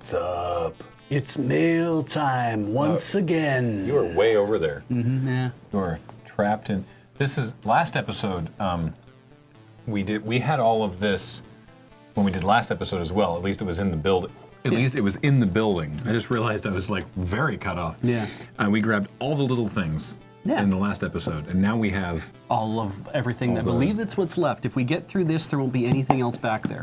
What's up? It's mail time once again. You are way over there. Mm-hmm, yeah. You are trapped in. This is last episode. We had all of this when we did last episode as well. At least it was in the building. At least it was in the building. I just realized I was like very cut off. Yeah. We grabbed all the little things in the last episode, and now we have all of everything. I believe that's what's left. If we get through this, there won't be anything else back there.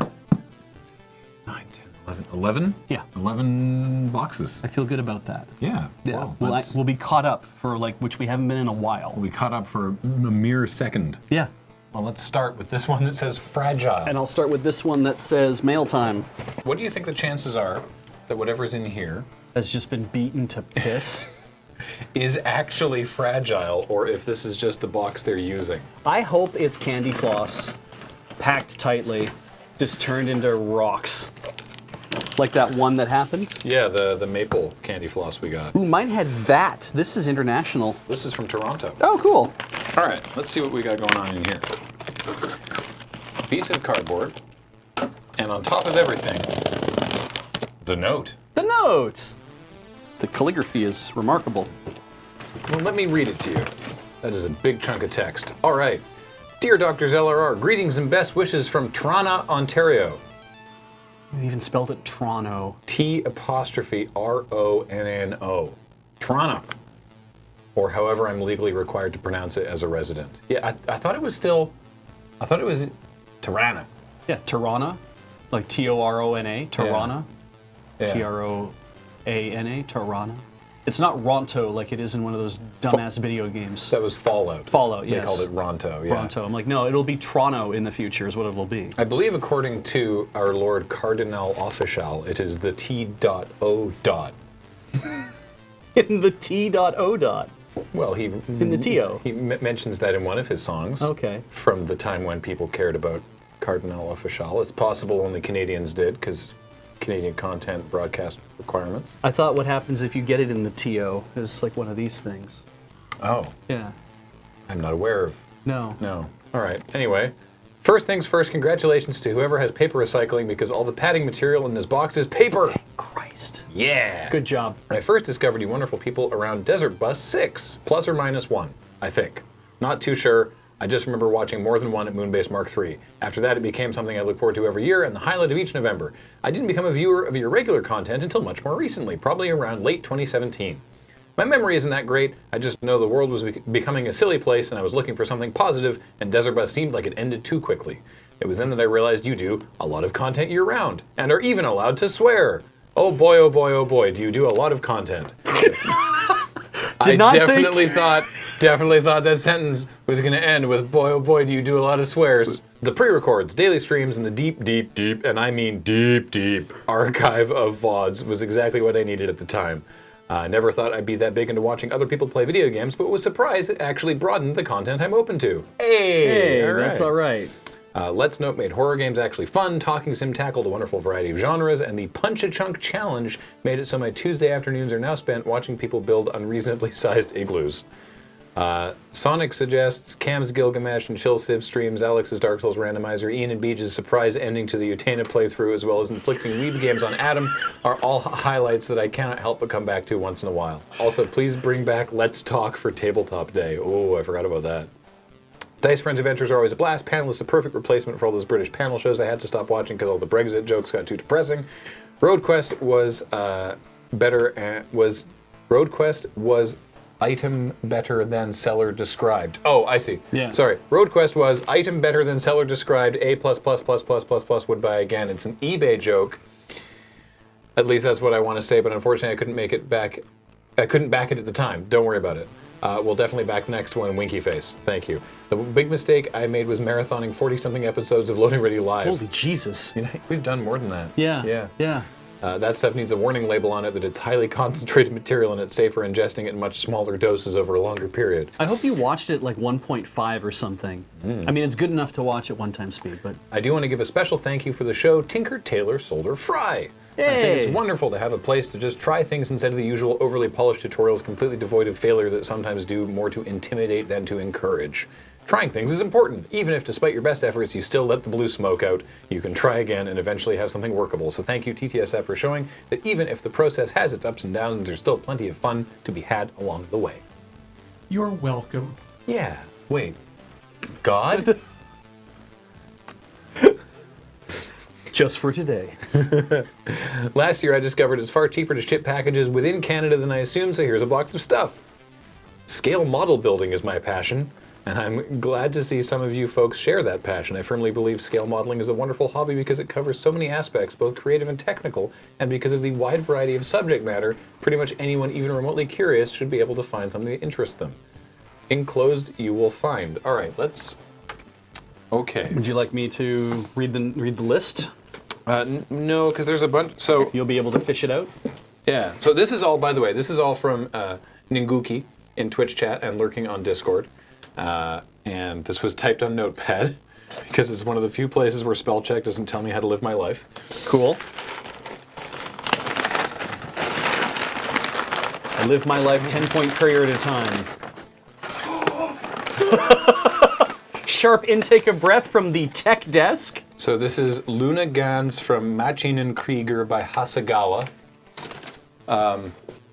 9, 10, 11? Yeah. 11 boxes. I feel good about that. Yeah. Yeah. Well, we'll be caught up for which we haven't been in a while. We'll be caught up for a mere second. Yeah. Well, let's start with this one that says fragile. And I'll start with this one that says mail time. What do you think the chances are that whatever's in here has just been beaten to piss? Is actually fragile, or if this is just the box they're using? I hope it's candy floss, packed tightly, just turned into rocks. Like that one that happened? Yeah, the maple candy floss we got. Ooh, mine had that. This is international. This is from Toronto. Oh, cool. All right, let's see what we got going on in here. Piece of cardboard, and on top of everything, the note. The note! The calligraphy is remarkable. Well, let me read it to you. That is a big chunk of text. All right. Dear Doctors LRR, greetings and best wishes from Toronto, Ontario. You even spelled it Toronto. T''RONNO. Toronto. Or however I'm legally required to pronounce it as a resident. Yeah, I thought it was still, I thought it was Tirana. Yeah, Tirana, like T-O-R-O-N-A, Tirana. Yeah. T-R-O-A-N-A, Tirana. It's not Ronto like it is in one of those dumbass video games. That was Fallout. Fallout, yes. They called it Ronto, yeah. Ronto. I'm like, no, it'll be Toronto in the future is what it will be. I believe according to our Lord Cardinal Official, it is the T.O. In the T.O. Well, in the T.O. He mentions that in one of his songs. Okay. From the time when people cared about Cardinal Official. It's possible only Canadians did, because Canadian content broadcast requirements. I thought what happens if you get it in the T.O. is like one of these things. Oh. Yeah. I'm not aware of. No. No. All right. Anyway, first things first, congratulations to whoever has paper recycling, because all the padding material in this box is paper. Thank Christ. Yeah. Good job. I first discovered you wonderful people around Desert Bus 6, plus or minus 1, I think. Not too sure. I just remember watching more than one at Moonbase Mark III. After that, it became something I look forward to every year and the highlight of each November. I didn't become a viewer of your regular content until much more recently, probably around late 2017. My memory isn't that great. I just know the world was becoming a silly place and I was looking for something positive, and Desert Bus seemed like it ended too quickly. It was then that I realized you do a lot of content year-round and are even allowed to swear. Oh boy, oh boy, oh boy, do you do a lot of content. I definitely thought that sentence was going to end with, boy, oh boy, do you do a lot of swears. The pre-records, daily streams, and the deep, deep, deep, and I mean deep, deep archive of VODs was exactly what I needed at the time. I never thought I'd be that big into watching other people play video games, but was surprised it actually broadened the content I'm open to. Hey, all right. That's all right. Let's Note made horror games actually fun, Talking Sim tackled a wonderful variety of genres, and the Punch-a-Chunk Challenge made it so my Tuesday afternoons are now spent watching people build unreasonably sized igloos. Sonic suggests, Cam's Gilgamesh and Chill Civ streams, Alex's Dark Souls randomizer, Ian and Beach's surprise ending to the Utena playthrough, as well as inflicting weeb games on Adam, are all highlights that I cannot help but come back to once in a while. Also, please bring back Let's Talk for Tabletop Day. Oh, I forgot about that. Dice Friends Adventures are always a blast. Panel is a perfect replacement for all those British panel shows I had to stop watching because all the Brexit jokes got too depressing. RoadQuest was item better than seller described. Oh, I see. Yeah. Sorry. RoadQuest was item better than seller described. A++++++ would buy again. It's an eBay joke. At least that's what I want to say, but unfortunately I couldn't make it back. I couldn't back it at the time. Don't worry about it. We'll definitely back the next one, Winky Face. Thank you. The big mistake I made was marathoning 40-something episodes of Loading Ready Live. Holy Jesus. You know, we've done more than that. Yeah. That stuff needs a warning label on it that it's highly concentrated material and it's safe for ingesting it in much smaller doses over a longer period. I hope you watched it like 1.5 or something. I mean, it's good enough to watch at one-time speed, but... I do want to give a special thank you for the show, Tinker, Tailor, Solder, Fry. Yay. I think it's wonderful to have a place to just try things instead of the usual overly polished tutorials completely devoid of failure that sometimes do more to intimidate than to encourage. Trying things is important. Even if, despite your best efforts, you still let the blue smoke out, you can try again and eventually have something workable. So thank you, TTSF, for showing that even if the process has its ups and downs, there's still plenty of fun to be had along the way. You're welcome. Yeah. Wait. God? Just for today. Last year I discovered it's far cheaper to ship packages within Canada than I assumed, so here's a box of stuff. Scale model building is my passion, and I'm glad to see some of you folks share that passion. I firmly believe scale modeling is a wonderful hobby because it covers so many aspects, both creative and technical, and because of the wide variety of subject matter, pretty much anyone even remotely curious should be able to find something that interests them. Enclosed you will find. All right, let's... Okay. Would you like me to read the list? No, because there's a bunch. So You'll be able to fish it out? yeah. So this is all, by the way, this is all from Ninguki in Twitch chat and lurking on Discord. And this was typed on Notepad because it's one of the few places where spell check doesn't tell me how to live my life. Cool. I live my life 10-point courier at a time. Sharp intake of breath from the tech desk. So this is Luna Gans from Machinen Krieger by Hasegawa.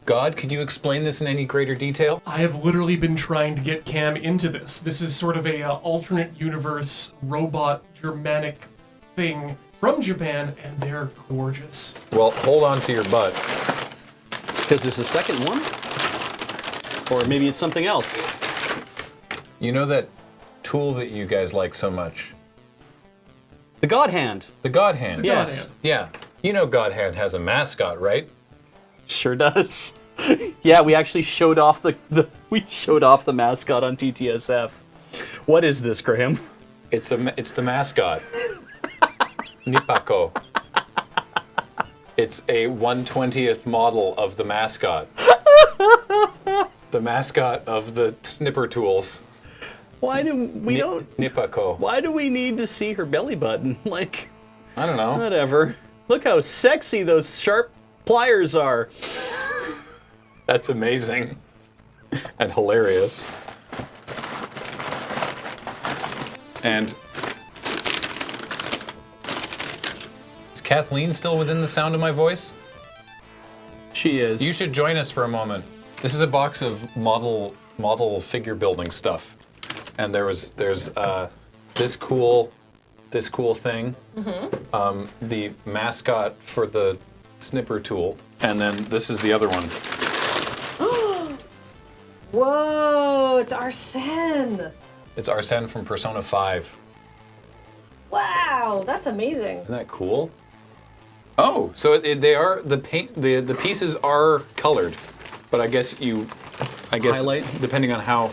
God, could you explain this in any greater detail? I have literally been trying to get Cam into this. This is sort of a alternate universe robot Germanic thing from Japan, and they're gorgeous. Well, hold on to your butt. Because there's a second one? Or maybe it's something else. You know that tool that you guys like so much? The God Hand. The God Hand. Yes. God Hand. Yeah. You know God Hand has a mascot, right? Sure does. Yeah, we actually showed off the mascot on TTSF. What is this, Graham? It's the mascot. Nipako. It's a 1/20th model of the mascot. The mascot of the snipper tools. Why do we don't? Nipako. Why do we need to see her belly button? Like, I don't know. whatever. Look how sexy those sharp pliers are. That's amazing. And hilarious. And is Kathleen still within the sound of my voice? She is. You should join us for a moment. This is a box of model figure building stuff, and there's this cool thing, the mascot for the snipper tool, and then this is the other one. Whoa, it's Arsene. It's Arsene from Persona 5. Wow, that's amazing. Isn't that cool? Oh, so they are the pieces are colored, but I guess Highlight? depending on how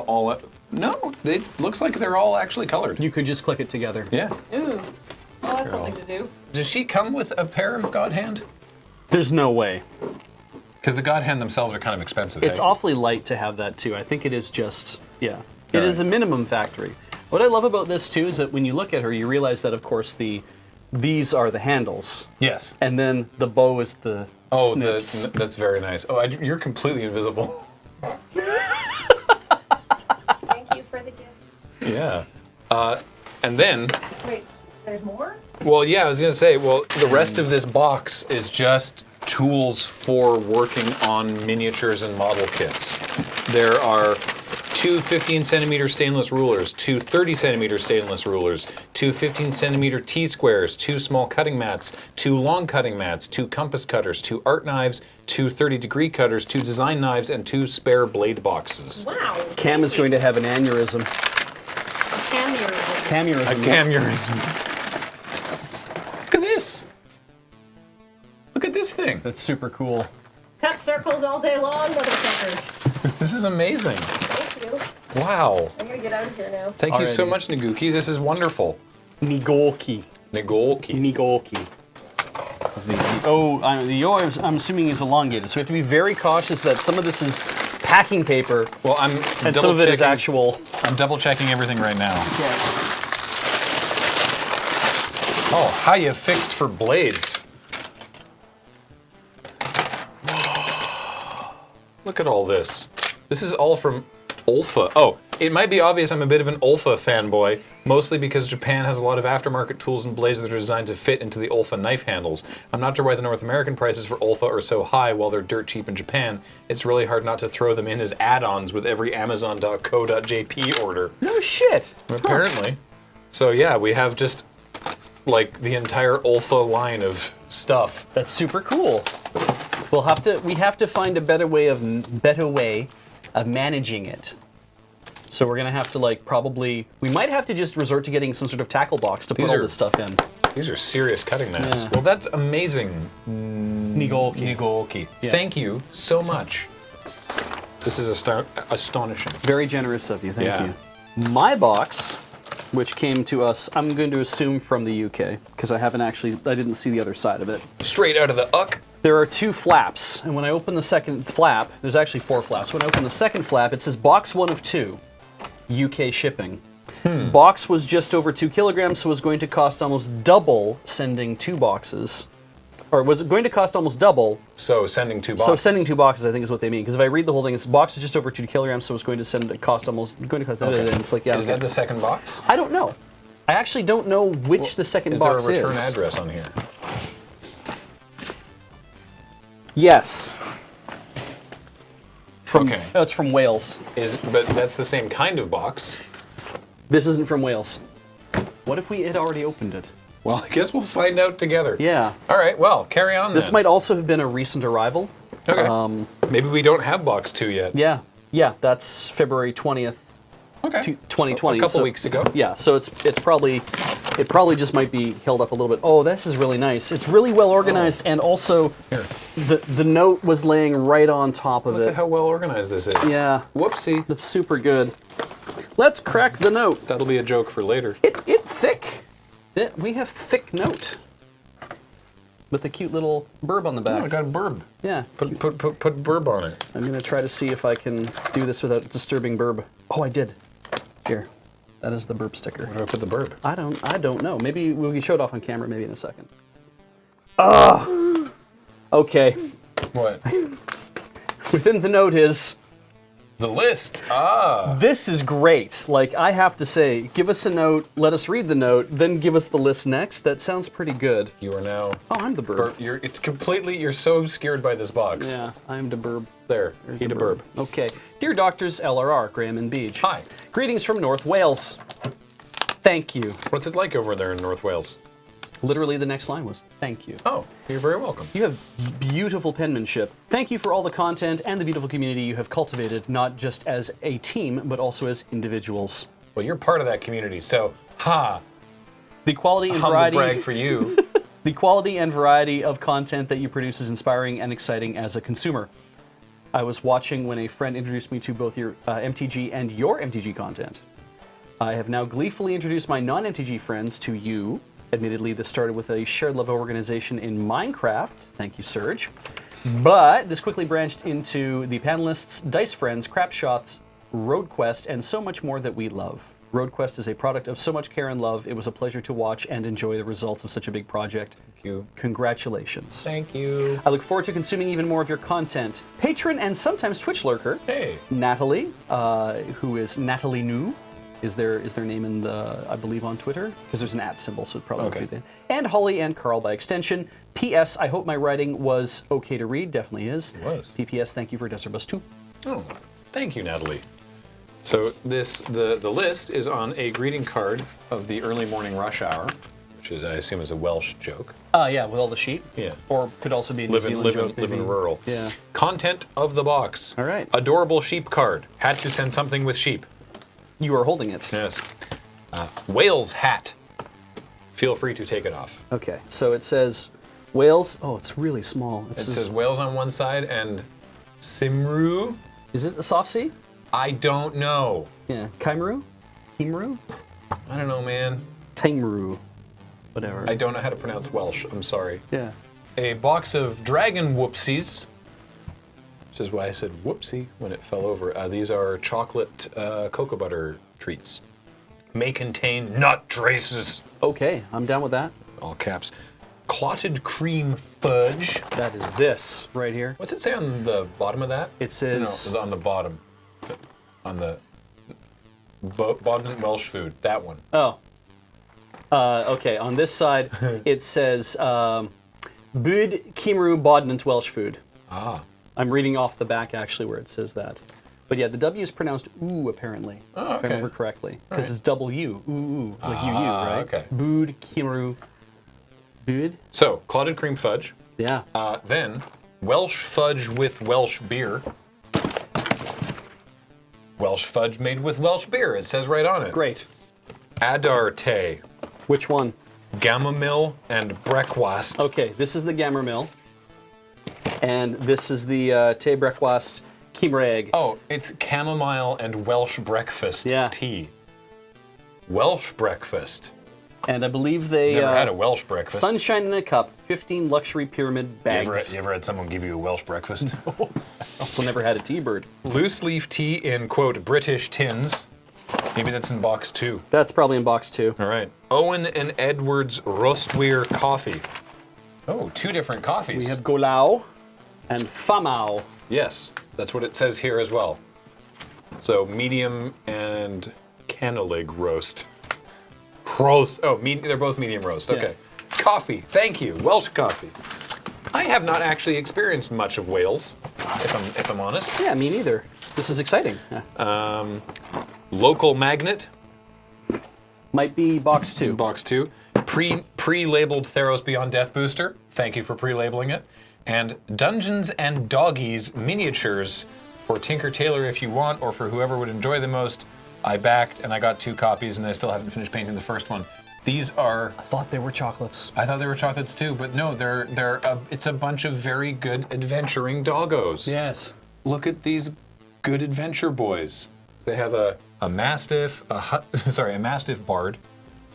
all no, it looks like they're all actually colored. You could just click it together. Yeah. Ooh, well, that's something to do. Does she come with a pair of God Hand? There's no way. Because the God Hand themselves are kind of expensive. It's eh? awfully light to have that too. I think it is just, yeah. It is Alright. a minimum factory. What I love about this too is that when you look at her, you realize that of course these are the handles, Yes. and then the bow is the Oh, snips. that's very nice. Oh, you're completely invisible. Thank you for the gifts. Yeah. And then, Wait, there's more? well, yeah, I was going to say, well, the rest of this box is just tools for working on miniatures and model kits. There are two 15-centimeter stainless rulers, two 30-centimeter stainless rulers, two 15-centimeter T-squares, two small cutting mats, two long cutting mats, two compass cutters, two art knives, two 30-degree cutters, two design knives, and two spare blade boxes. Wow. Cam is going to have an aneurysm. Cameras. Camurism. Camurism. Look at this. Look at this thing. That's super cool. Cut circles all day long, motherfuckers. This is amazing. Thank you. Wow. I'm gonna get out of here now. Thank you so Alrighty. much, Naguki. This is wonderful. Nigolki. Nagolki. Nigolki. Oh, the O I'm assuming is elongated, so we have to be very cautious that some of this is packing paper Well, I'm and some of it is actual. I'm double checking everything right now. Oh, how you fixed for blades. Look at all this. This is all from Olfa. Oh, It might be obvious I'm a bit of an Olfa fanboy, mostly because Japan has a lot of aftermarket tools and blades that are designed to fit into the Olfa knife handles. I'm not sure why the North American prices for Olfa are so high while they're dirt cheap in Japan. It's really hard not to throw them in as add-ons with every Amazon.co.jp order. No shit. Apparently. So yeah, we have just like the entire Olfa line of stuff. That's super cool. We have to find a better way of managing it. So we're gonna have to we might have to just resort to getting some sort of tackle box to put all this stuff in. These are serious cutting knives. Yeah. Well, that's amazing. Nigolki. Yeah. Thank you so much. This is astonishing. Very generous of you, thank Yeah. you. My box, which came to us, I'm going to assume from the UK, because I didn't see the other side of it. Straight out of the uck. There are 2 flaps, and when I open the second flap, there's actually 4 flaps. When I open the second flap, it says box 1 of 2, UK shipping. Box was just over 2 kilograms, so it was going to cost almost double sending 2 boxes. Or was it going to cost almost double? So sending 2 boxes. So sending 2 boxes, I think, is what they mean. Because if I read the whole thing, it's box was just over 2 kilograms, so it's going to cost. And it's like, yeah. Is that the second box? I don't know. I actually don't know which the second box is. Is there a return address on here? Yes. Okay. Oh, it's from Wales. But that's the same kind of box. This isn't from Wales. What if we had already opened it? Well, I guess we'll find out together. Yeah. All right, well, carry on This then. might also have been a recent arrival. Okay. Maybe we don't have box 2 yet. Yeah. Yeah, that's February 20th, Okay. 2020. So a couple weeks ago. Yeah, so it probably just might be held up a little bit. Oh, this is really nice. It's really well organized, and also Here. the note was laying right on top of Look it. at how well organized this is. Yeah. Whoopsie. That's super good. Let's crack the note. That'll be a joke for later. It's thick. We have thick note with a cute little burb on the back. Oh, I got a burb. Yeah. Put burb on it. I'm gonna try to see if I can do this without disturbing burb. Oh, I did. Here, that is the burb sticker. Where do I put the burb? I don't know. Maybe we'll get showed off on camera. Maybe in a second. Ah. Okay. What? Within the note is. The list. Ah. This is great. Like, I have to say, give us a note, let us read the note, then give us the list next. That sounds pretty good. You are now. Oh, I'm the burb. You're so obscured by this box. Yeah, I'm the burb. There. Eat a burb. Okay. Dear Doctors LRR, Graham and Beach. Hi. Greetings from North Wales. Thank you. What's it like over there in North Wales? Literally, the next line was, thank you. Oh, you're very welcome. You have beautiful penmanship. Thank you for all the content and the beautiful community you have cultivated, not just as a team, but also as individuals. Well, you're part of that community, so The quality and humble variety. brag for you. The quality and variety of content that you produce is inspiring and exciting as a consumer. I was watching when a friend introduced me to both your MTG and your MTG content. I have now gleefully introduced my non-MTG friends to you. Admittedly, this started with a shared love organization in Minecraft. Thank you, Serge. But this quickly branched into the panelists, Dice Friends, Crap Shots, Road Quest, and so much more that we love. Road Quest is a product of so much care and love. It was a pleasure to watch and enjoy the results of such a big project. Thank you. Congratulations. Thank you. I look forward to consuming even more of your content. Patron and sometimes Twitch lurker, Hey. Natalie, who is Natalie New, is their name in the, I believe, on Twitter? Because there's an @ symbol, so it probably would be there. And Holly and Carl by extension. P.S. I hope my writing was okay to read. Definitely is. It was. P.P.S. Thank you for Desert Bus 2. Oh, thank you, Natalie. So the list is on a greeting card of the early morning rush hour, which is, I assume, is a Welsh joke. Yeah, with all the sheep. Yeah. Or could also be a New Zealand joke. Live maybe. in rural. Yeah. Content of the box. All right. Adorable sheep card. Had to send something with sheep. You are holding it. Yes. Wales hat. Feel free to take it off. Okay, so it says Wales. Oh, it's really small. It says Wales on one side and Simru. Is it a soft C? I don't know. Yeah. Kaimaru? Kimru? I don't know, man. Kaimaru. Whatever. I don't know how to pronounce Welsh. I'm sorry. Yeah. A box of dragon whoopsies. Which is why I said whoopsie when it fell over. These are chocolate cocoa butter treats. May contain nut traces. Okay, I'm down with that. All caps. Clotted cream fudge. That is this right here. What's it say on the bottom of that? It says No, on the bottom. On the Bodden Welsh food. That one. Oh. Okay, on this side, it says Bud Kimru Bodden Welsh food. Ah. I'm reading off the back, actually, where it says that. But yeah, the W is pronounced ooh, apparently, Oh, if I okay. remember correctly. Because Right. it's double U, ooh, like UU, right? Okay. Bud Kimru. Bud? So, clotted cream fudge. Yeah. Then, Welsh fudge with Welsh beer. Welsh fudge made with Welsh beer. It says right on it. Great. Adarte, Which one? Gamamil, and Breckwast. Okay, this is the Gamma Mill. And this is the Te Breckwast Kimreg. Oh, it's chamomile and Welsh breakfast Yeah. tea. Welsh breakfast. And I believe they... Never had a Welsh breakfast. Sunshine in a Cup, 15 luxury pyramid You bags. ever had someone give you a Welsh breakfast? Also never had a T-bird. Loose leaf tea in, quote, British tins. Maybe that's in box 2. That's probably in box 2. All right. Owen and Edwards Rostweir coffee. Oh, 2 different coffees. We have Golau and Famau. Yes, that's what it says here as well. So medium and Cannalig roast. Roast. Oh, they're both medium roast. Okay. Coffee. Thank you. Welsh coffee. I have not actually experienced much of Wales, if I'm honest. Yeah, me neither. This is exciting. Yeah. Local magnet. Might be box 2. Box 2. Pre-labeled Theros Beyond Death booster. Thank you for pre-labeling it. And Dungeons and Doggies miniatures for Tinker Tailor if you want, or for whoever would enjoy the most. I backed and I got 2 copies, and I still haven't finished painting the first one. These are. I thought they were chocolates. I thought they were chocolates too, but no, it's a bunch of very good adventuring doggos. Yes. Look at these good adventure boys. They have a Mastiff, a Mastiff Bard,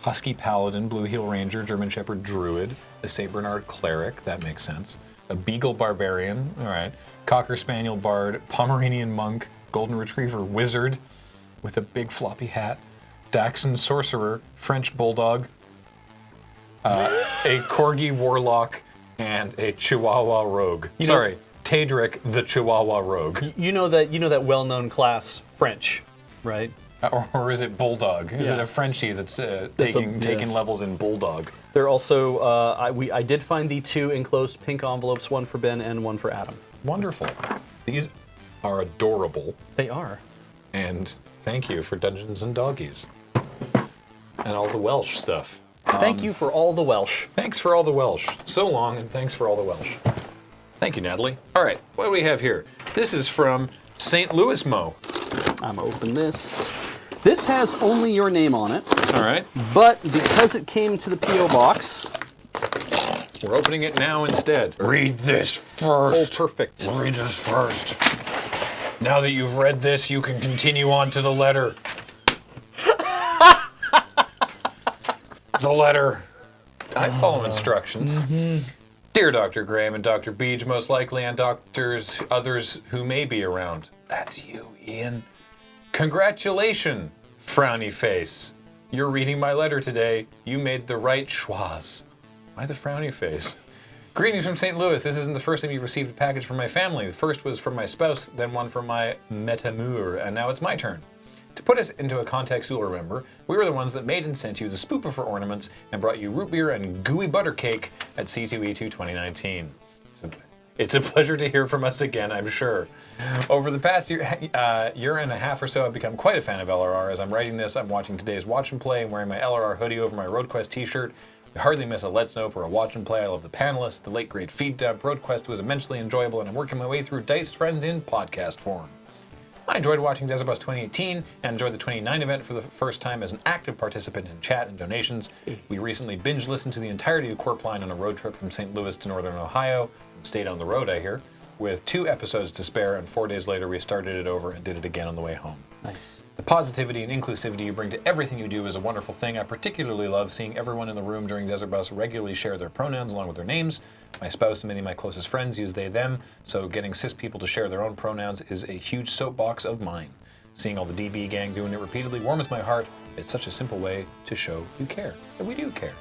Husky Paladin, Blue Heel Ranger, German Shepherd Druid, a St. Bernard Cleric, that makes sense, a Beagle Barbarian, all right, Cocker Spaniel Bard, Pomeranian Monk, Golden Retriever Wizard with a big floppy hat, Dachshund Sorcerer, French Bulldog, a Corgi Warlock, and a Chihuahua Rogue. Tadric the Chihuahua Rogue. You know that well-known class, French, right? Or is it Bulldog? Is Yeah. it a Frenchie that's taking levels in Bulldog? There also, I did find the 2 enclosed pink envelopes, one for Ben and one for Adam. Wonderful. These are adorable. They are. And thank you for Dungeons and Doggies. And all the Welsh stuff. Thank you for all the Welsh. Thanks for all the Welsh. So long, and thanks for all the Welsh. Thank you, Natalie. All right, what do we have here? This is from St. Louis Mo. I'm gonna open this. This has only your name on it, All right, but because it came to the P.O. box, we're opening it now instead. Read this oh, first. perfect. Read this first. Now that you've read this, you can continue on to the letter. The letter. I follow instructions. Dear Dr. Graham and Dr. Beej, most likely, and others who may be around. That's you, Ian. Congratulations, frowny face. You're reading my letter today. You made the right schwaz. Why the frowny face? Greetings from St. Louis. This isn't the first time you've received a package from my family. The first was from my spouse, then one from my metamur, and now it's my turn. To put us into a context you'll remember, we were the ones that made and sent you the spooper for ornaments and brought you root beer and gooey butter cake at C2E2 2019. It's a pleasure to hear from us again, I'm sure. Over the past year and a half or so, I've become quite a fan of LRR. As I'm writing this, I'm watching today's Watch and Play and wearing my LRR hoodie over my RoadQuest t-shirt. I hardly miss a Let's Nope or a Watch and Play. I love the panelists, the late great feed dump. RoadQuest was immensely enjoyable, and I'm working my way through Dice Friends in podcast form. I enjoyed watching Desert Bus 2018 and enjoyed the 29 event for the first time as an active participant in chat and donations. We recently binge listened to the entirety of Corpline on a road trip from St. Louis to Northern Ohio and stayed on the road, I hear, with 2 episodes to spare, and 4 days later we started it over and did it again on the way home. Nice. The positivity and inclusivity you bring to everything you do is a wonderful thing. I particularly love seeing everyone in the room during Desert Bus regularly share their pronouns along with their names. My spouse and many of my closest friends use they, them, so getting cis people to share their own pronouns is a huge soapbox of mine. Seeing all the DB gang doing it repeatedly warms my heart. It's such a simple way to show you care, and we do care.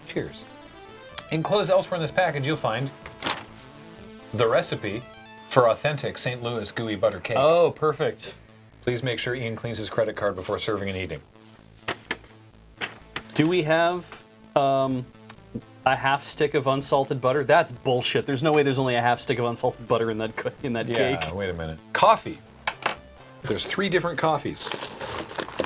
Cheers. Enclosed elsewhere in this package, you'll find the recipe for authentic St. Louis gooey butter cake. Oh, perfect. Please make sure Ian cleans his credit card before serving and eating. Do we have a half stick of unsalted butter? That's bullshit. There's no way there's only a half stick of unsalted butter in that cake. Yeah, wait a minute. Coffee. There's 3 different coffees.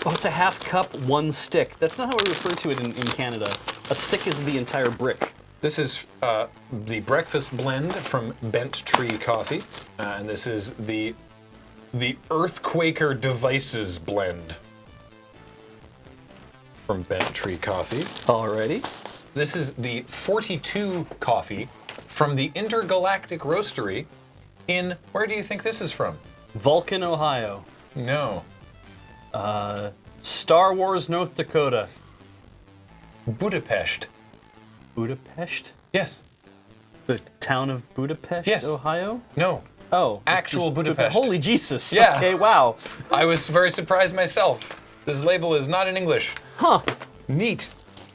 Oh, it's a half cup, 1 stick. That's not how we refer to it in Canada. A stick is the entire brick. This is the breakfast blend from Bent Tree Coffee, and this is the Earthquaker Devices blend from Bent Tree Coffee. Alrighty. This is the 42 coffee from the Intergalactic Roastery in, where do you think this is from? Vulcan, Ohio. No. Star Wars, North Dakota. Budapest. Budapest? Yes. The town of Budapest, Yes. Ohio? No. Oh. Actual just Budapest. Holy Jesus. Yeah. Okay, wow. I was very surprised myself. This label is not in English. Huh. Neat.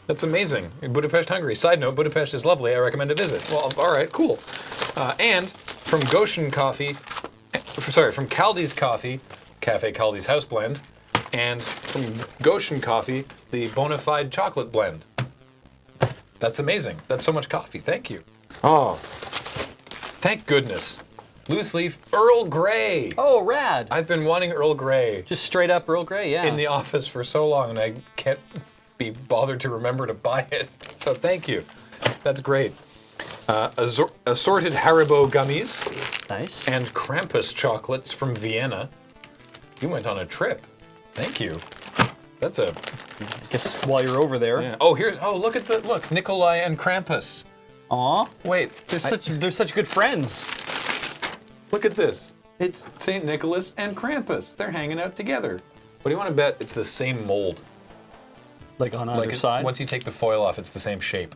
That's amazing. In Budapest, Hungary. Side note, Budapest is lovely. I recommend a visit. Well, all right, cool. And from Goshen Coffee, from Caldi's Coffee, Cafe Caldi's House Blend, and from Goshen Coffee, the Bonafide Chocolate Blend. That's amazing. That's so much coffee. Thank you. Oh, thank goodness. Loose leaf Earl Grey. Oh, rad. I've been wanting Earl Grey Just straight up Earl Grey, yeah. in the office for so long, and I can't be bothered to remember to buy it. So thank you. That's great. Assorted Haribo gummies Nice. and Krampus chocolates from Vienna. You went on a trip. Thank you. That's a. Guess while you're over there. Yeah. Oh, look, Nikolai and Krampus. Aw. Wait, They're such good friends. look at this. It's St. Nicholas and Krampus. They're hanging out together. What do you want to bet? It's the same mold. Like on either side. Once you take the foil off, it's the same shape.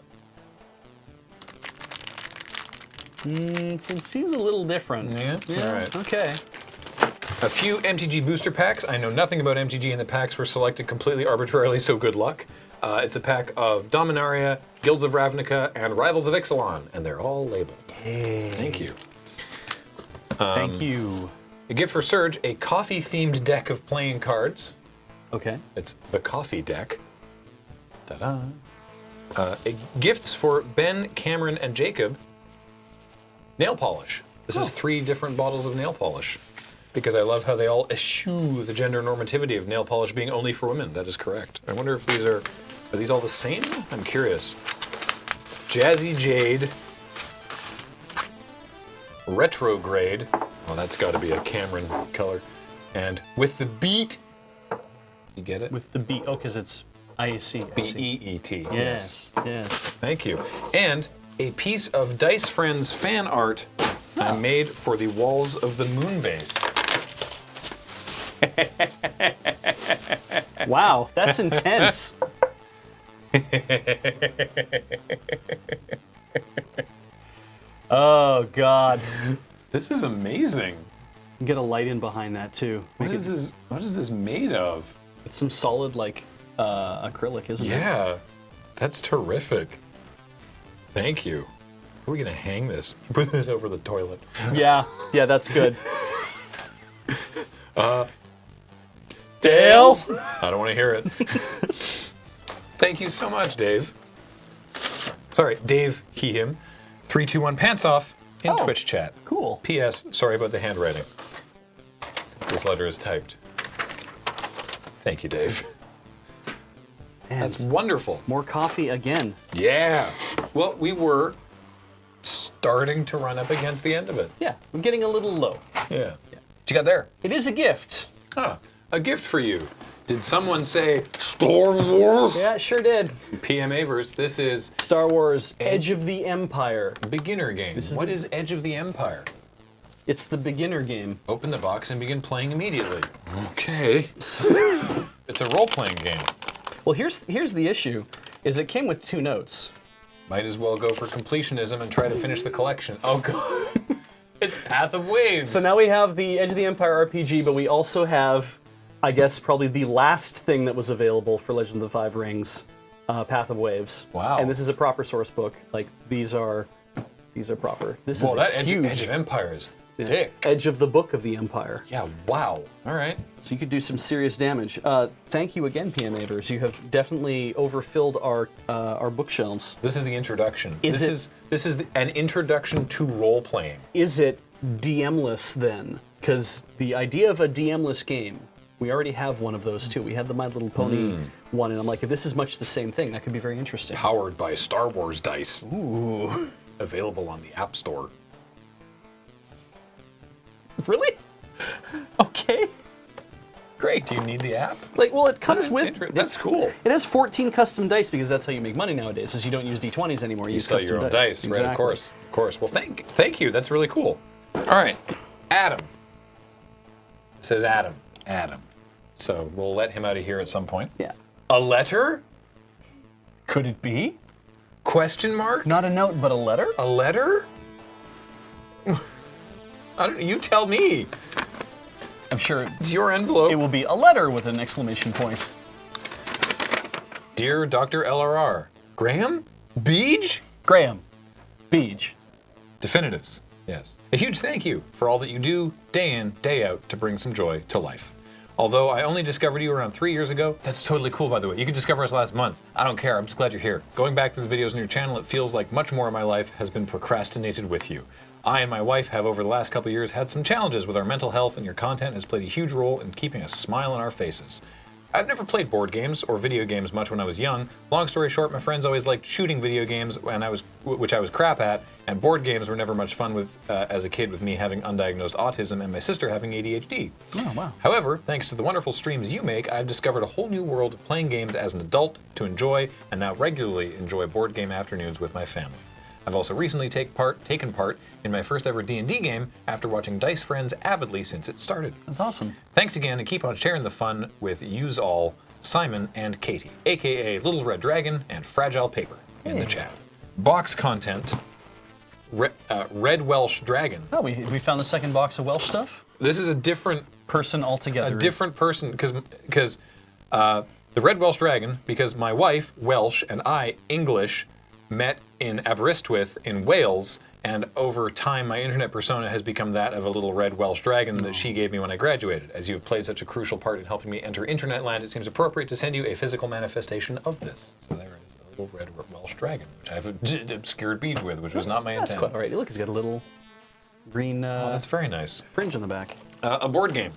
It seems a little different. Yeah? All right. Okay. A few MTG Booster Packs. I know nothing about MTG, and the packs were selected completely arbitrarily, so good luck. It's a pack of Dominaria, Guilds of Ravnica, and Rivals of Ixalan, and they're all labeled. Hey. Thank you. Thank you. A gift for Serge, a coffee-themed deck of playing cards. Okay. It's the Coffee Deck. Ta-da. Gifts for Ben, Cameron, and Jacob. Nail polish. This is 3 different bottles of nail polish. Because I love how they all eschew the gender normativity of nail polish being only for women. That is correct. I wonder if these are these all the same? I'm curious. Jazzy Jade. Retrograde. Oh, that's got to be a Cameron color. And With the Beat. You get it? With the B. Oh, because it's IAC. B-E-E-T. Yes. Yes. Thank you. And a piece of Dice Friends fan art I made for the walls of the moon base. Wow, that's intense. Oh God. This is amazing. Get a light in behind that too. What is this? What is this made of? It's some solid like acrylic, isn't it? Yeah, that's terrific. Thank you. How are we gonna hang this? Put this over the toilet. Yeah, that's good. Dale? I don't want to hear it. Thank you so much, Dave. Sorry, Dave, he, him. 321 pants off in Oh. Twitch chat. Cool. P.S. Sorry about the handwriting. This letter is typed. Thank you, Dave. Man, That's wonderful. more coffee again. Yeah. Well, we were starting to run up against the end of it. Yeah, I'm getting a little low. Yeah. What you got there? It is a gift. Ah, a gift for you. Did someone say Star Wars? Yeah, it sure did. PMA verse. This is Star Wars Edge of the Empire. beginner game. What is Edge of the Empire? It's the beginner game. Open the box and begin playing immediately. Okay. It's a role-playing game. Well, here's the issue, is it came with 2 notes. Might as well go for completionism and try to finish the collection. Oh god. It's Path of Waves. So now we have the Edge of the Empire RPG, but we also have, I guess, probably the last thing that was available for Legend of the Five Rings, Path of Waves. Wow. And this is a proper source book. Like these are proper. This Well, is that huge. Edge of Empire is Dick. Edge of the book of the Empire. Yeah, wow. All right. So you could do some serious damage. Thank you again, PMAters. You have definitely overfilled our bookshelves. This is the introduction. Is This is an introduction to role-playing. Is it DM-less then? Because the idea of a DM-less game, we already have one of those too. We have the My Little Pony one, and I'm like, if this is much the same thing, that could be very interesting. Powered by Star Wars dice. Ooh. Available on the App Store. Really? Okay. Great. Do you need the app? Like, well, it comes with. That's cool. It has 14 custom dice because that's how you make money nowadays. Is you don't use D20s anymore. You use sell custom your own dice, right? Exactly. Of course. Well, thank you. That's really cool. All right, Adam. It says Adam. Adam. So we'll let him out of here at some point. Yeah. A letter? Could it be? Question mark? Not a note, but a letter? A letter? I don't. You tell me. I'm sure It's your envelope. it will be a letter with an exclamation point. Dear Dr. LRR, Graham? Beej? Graham. Beej. Definitives. Yes. A huge thank you for all that you do day in, day out to bring some joy to life. Although I only discovered you around 3 years ago, that's totally cool, by the way. You could discover us last month. I don't care. I'm just glad you're here. Going back through the videos on your channel, it feels like much more of my life has been procrastinated with you. I and my wife have over the last couple of years had some challenges with our mental health, and your content has played a huge role in keeping a smile on our faces. I've never played board games or video games much when I was young. Long story short, my friends always liked shooting video games, which I was crap at, and board games were never much fun with as a kid, with me having undiagnosed autism and my sister having ADHD. Oh, wow. However, thanks to the wonderful streams you make, I've discovered a whole new world of playing games as an adult to enjoy, and now regularly enjoy board game afternoons with my family. I've also recently taken part in my first ever D&D game after watching Dice Friends avidly since it started. That's awesome. Thanks again, and keep on sharing the fun with yous all, Simon and Katie, aka Little Red Dragon and Fragile Paper, in the chat. Box content, Red Welsh Dragon. Oh, we found the second box of Welsh stuff? This is a different Person altogether. a different person, because the Red Welsh Dragon, because my wife, Welsh, and I, English, met in Aberystwyth in Wales, and over time my internet persona has become that of a little red Welsh dragon that she gave me when I graduated. As you have played such a crucial part in helping me enter internet land, it seems appropriate to send you a physical manifestation of this. So there is a little red Welsh dragon, which I have obscured beads with, which was not my That's intent. quite all right. Look, it's got a little green Oh, that's very nice. fringe on the back. A board game.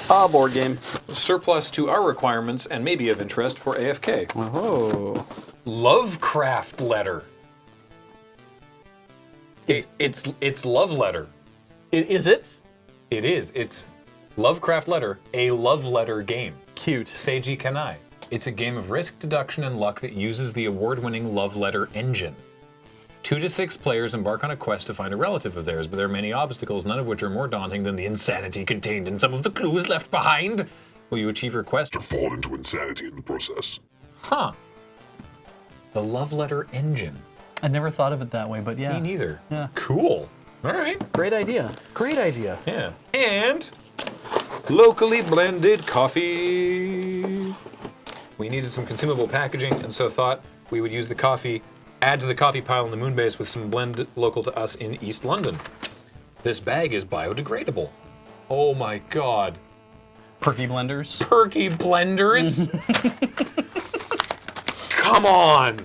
Ah, board game. Surplus to our requirements and maybe of interest for AFK. Oh. Lovecraft letter. It's love letter. Is it? It is. It's Lovecraft letter, a love letter game. Cute. Seiji Kanai. It's a game of risk, deduction, and luck that uses the award-winning love letter engine. 2 to 6 players embark on a quest to find a relative of theirs, but there are many obstacles, none of which are more daunting than the insanity contained in some of the clues left behind. Will you achieve your quest? To fall into insanity in the process. Huh. The love letter engine. I never thought of it that way, but yeah. Me neither. Yeah. Cool. All right. Great idea. Great idea. Yeah. And locally blended coffee. We needed some consumable packaging, and so thought we would use the coffee, add to the coffee pile in the Moonbase with some blend local to us in East London. This bag is biodegradable. Oh my God. Perky blenders. Perky blenders? Come on.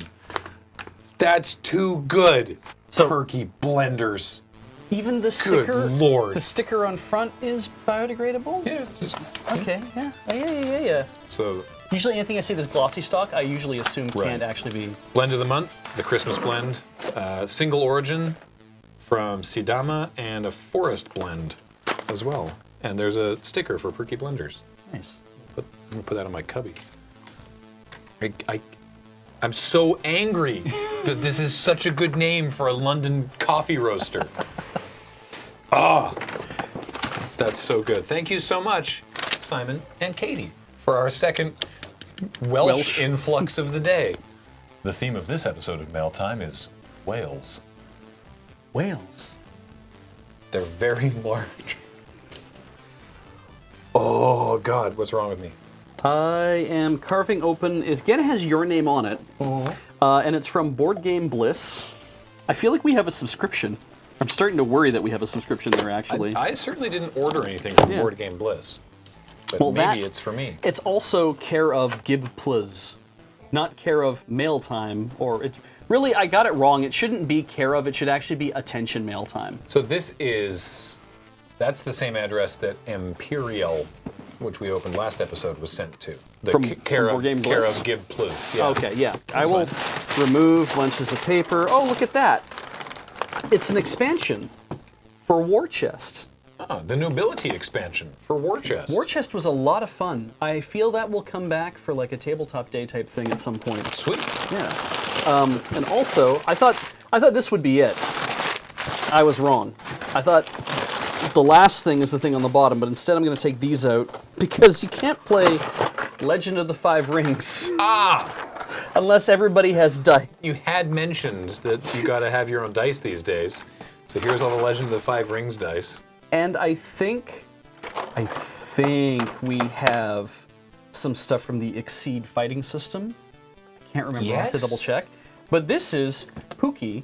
That's too good. So- Perky blenders. Even the Good sticker. Lord. The sticker on front is biodegradable. Yeah, just, Okay. Yeah. Oh, yeah. so Usually, anything I see that's glossy stock, I usually assume Right. can't actually be. blend of the month, the Christmas blend, single origin from Sidama, and a forest blend as well. And there's a sticker for Perky blenders. Nice. I'm gonna put that on my cubby. I'm so angry that this is such a good name for a London coffee roaster. Oh, that's so good. Thank you so much, Simon and Katie, for our second Welsh influx of the day. The theme of this episode of Mail Time is whales. Whales. They're very large. Oh, God, what's wrong with me? I am carving open. It again has your name on it, and it's from Board Game Bliss. I feel like we have a subscription. I'm starting to worry that we have a subscription there, actually. I certainly didn't order anything from Yeah. Board Game Bliss. But Well, maybe that- it's for me. It's also care of Gib Plus, not care of Mail Time, or it. Really, I got it wrong. It shouldn't be care of. It should actually be Attention Mail Time. So that's the same address that Imperial, which we opened last episode, was sent to. The From care Board Game care Bliss? of Gib Plus. Yeah. Okay, yeah. I will remove bunches of paper. Oh, look at that. It's an expansion for War Chest. Ah, the Nobility expansion for War Chest. War Chest was a lot of fun. I feel that will come back for like a tabletop day type thing at some point. Sweet. Yeah. And also, I thought this would be it. I was wrong. I thought the last thing is the thing on the bottom, but instead I'm going to take these out because you can't play Legend of the Five Rings unless everybody has dice. You had mentioned that you got to have your own dice these days. So here's all the Legend of the Five Rings dice. And I think we have some stuff from the Exceed fighting system. I can't remember. I'll have to Yes? double check. But this is Pookie,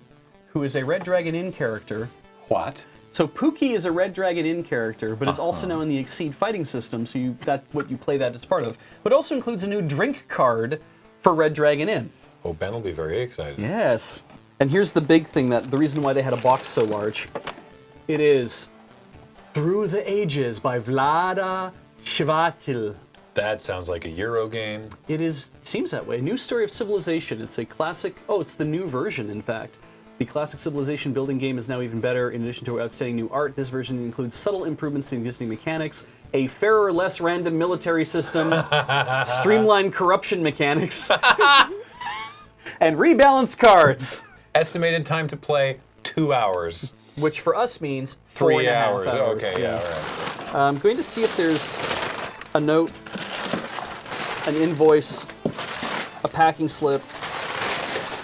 who is a Red Dragon Inn character. What? So Pookie is a Red Dragon Inn character, but is also now in the Exceed fighting system, so that's what you play that as part of. But also includes a new drink card for Red Dragon Inn. Oh, Ben will be very excited. Yes. And here's the big thing, that the reason why they had a box so large. It is Through the Ages by Vlada Shvatil. That sounds like a Euro game. It seems that way. New Story of Civilization. It's a classic, it's the new version, in fact. The classic Civilization building game is now even better. In addition to outstanding new art, this version includes subtle improvements to existing mechanics, a fairer, less random military system, streamlined corruption mechanics, and rebalanced cards. Estimated time to play 2 hours. Which for us means 3 4.5 hours. hours. Okay, yeah, all right. I'm going to see if there's a note, an invoice, a packing slip.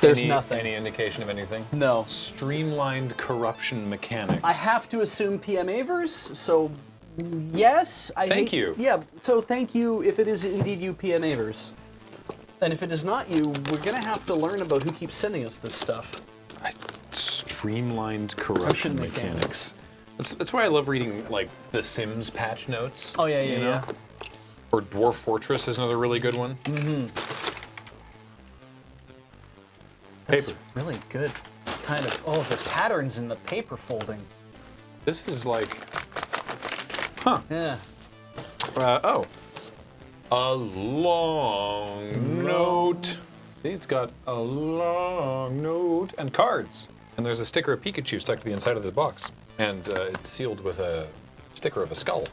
There's nothing. Any indication of anything? No. Streamlined corruption mechanics. I have to assume PMAvers, so yes. Thank you. Yeah, so thank you if it is indeed you PMAvers. And if it is not you, we're going to have to learn about who keeps sending us this stuff. Streamlined corruption mechanics. That's why I love reading like the Sims patch notes. Oh, yeah. you know? Or Dwarf Fortress is another really good one. That's really good. Kind of, the patterns in the paper folding. This is like, Yeah. a long note. See, it's got a long note and cards. And there's a sticker of Pikachu stuck to the inside of this box. And it's sealed with a sticker of a skull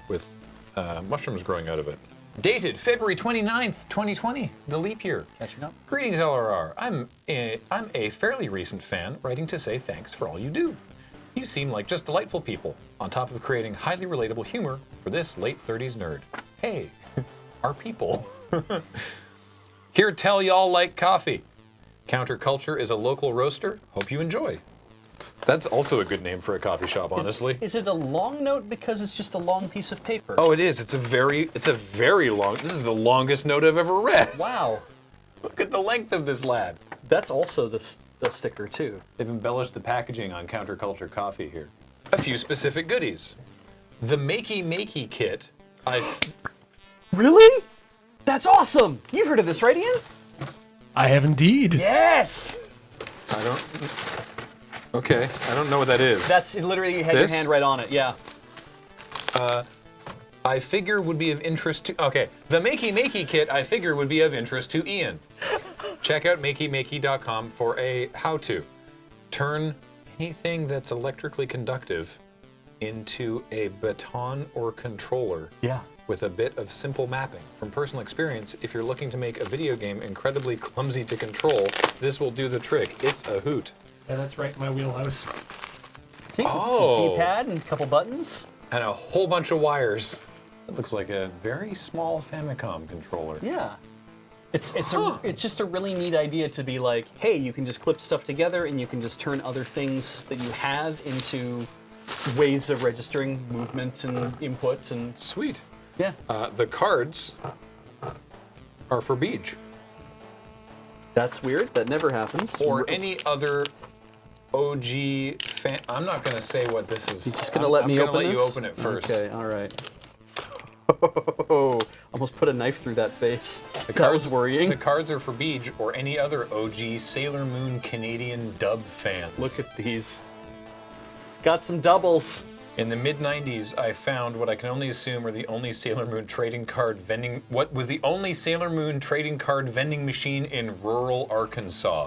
with mushrooms growing out of it. Dated February 29th, 2020, the leap year. Catching up. Greetings, LRR. I'm a fairly recent fan writing to say thanks for all you do. You seem like just delightful people, on top of creating highly relatable humor for this late 30s nerd. Hey, our people. Here, tell y'all like coffee. Counterculture is a local roaster. Hope you enjoy. That's also a good name for a coffee shop, honestly. Is it a long note because it's just a long piece of paper? Oh, it is. It's a very long. This is the longest note I've ever read. Wow. Look at the length of this lad. That's also the sticker, too. They've embellished the packaging on Counterculture coffee here. A few specific goodies. The Makey kit. Really? That's awesome! You've heard of this, right, Ian? I have indeed. Yes! Okay, I don't know what that is. That's literally, you had This? your hand right on it, yeah. I figure would be of interest to. Okay, the Makey kit I figure would be of interest to Ian. Check out makeymakey.com for a how-to. Turn anything that's electrically conductive into a baton or controller. Yeah. With a bit of simple mapping. From personal experience, if you're looking to make a video game incredibly clumsy to control, this will do the trick. It's a hoot. Yeah, that's right in my wheelhouse. See? Oh. D-pad and a couple buttons. And a whole bunch of wires. It looks like a very small Famicom controller. Yeah. It's just a really neat idea to be like, hey, you can just clip stuff together and you can just turn other things that you have into ways of registering movement and input and Sweet. yeah. The cards are for Beej. That's weird. That never happens. Or any other OG I'm not going to say what this is. You're just gonna let me I'm open gonna this? let you open it first. Okay, all right. Oh, almost put a knife through that face. That was worrying. The cards are for Beej or any other OG Sailor Moon Canadian dub fans. Look at these. Got some doubles. In the mid-90s, I found what I can only assume are the only Sailor Moon trading card vending... What was the only Sailor Moon trading card vending machine in rural Arkansas.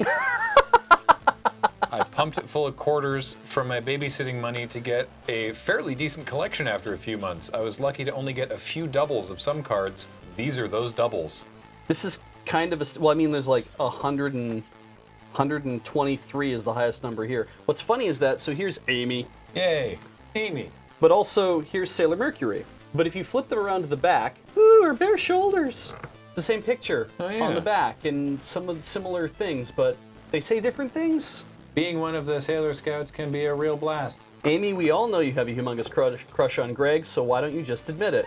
I pumped it full of quarters from my babysitting money to get a fairly decent collection after a few months. I was lucky to only get a few doubles of some cards. These are those doubles. This is kind of a... Well, I mean, there's like 123 is the highest number here. What's funny is that, so here's Amy. Yay, Amy. But also, here's Sailor Mercury. But if you flip them around to the back, ooh, her bare shoulders. It's the same picture on the back and some of the similar things, but they say different things. Being one of the Sailor Scouts can be a real blast. Amy, we all know you have a humongous crush on Greg, so why don't you just admit it?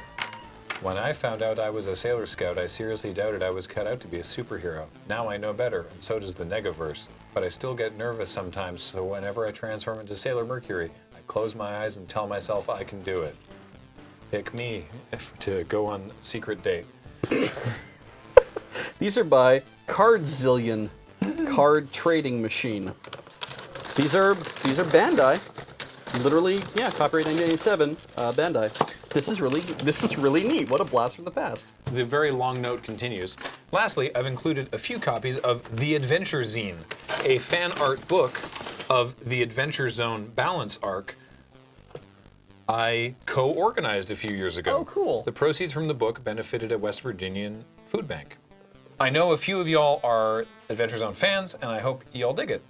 When I found out I was a Sailor Scout, I seriously doubted I was cut out to be a superhero. Now I know better, and so does the Negaverse. But I still get nervous sometimes, so whenever I transform into Sailor Mercury, I close my eyes and tell myself I can do it. Pick me to go on secret date. These are by Cardzillion, Card Trading Machine. These are Bandai. Literally, yeah, copyright 1997, Bandai. This is really neat. What a blast from the past. The very long note continues. Lastly, I've included a few copies of The Adventure Zine, a fan art book of the Adventure Zone balance arc I co-organized a few years ago. Oh, cool. The proceeds from the book benefited a West Virginian food bank. I know a few of y'all are Adventure Zone fans, and I hope y'all dig it.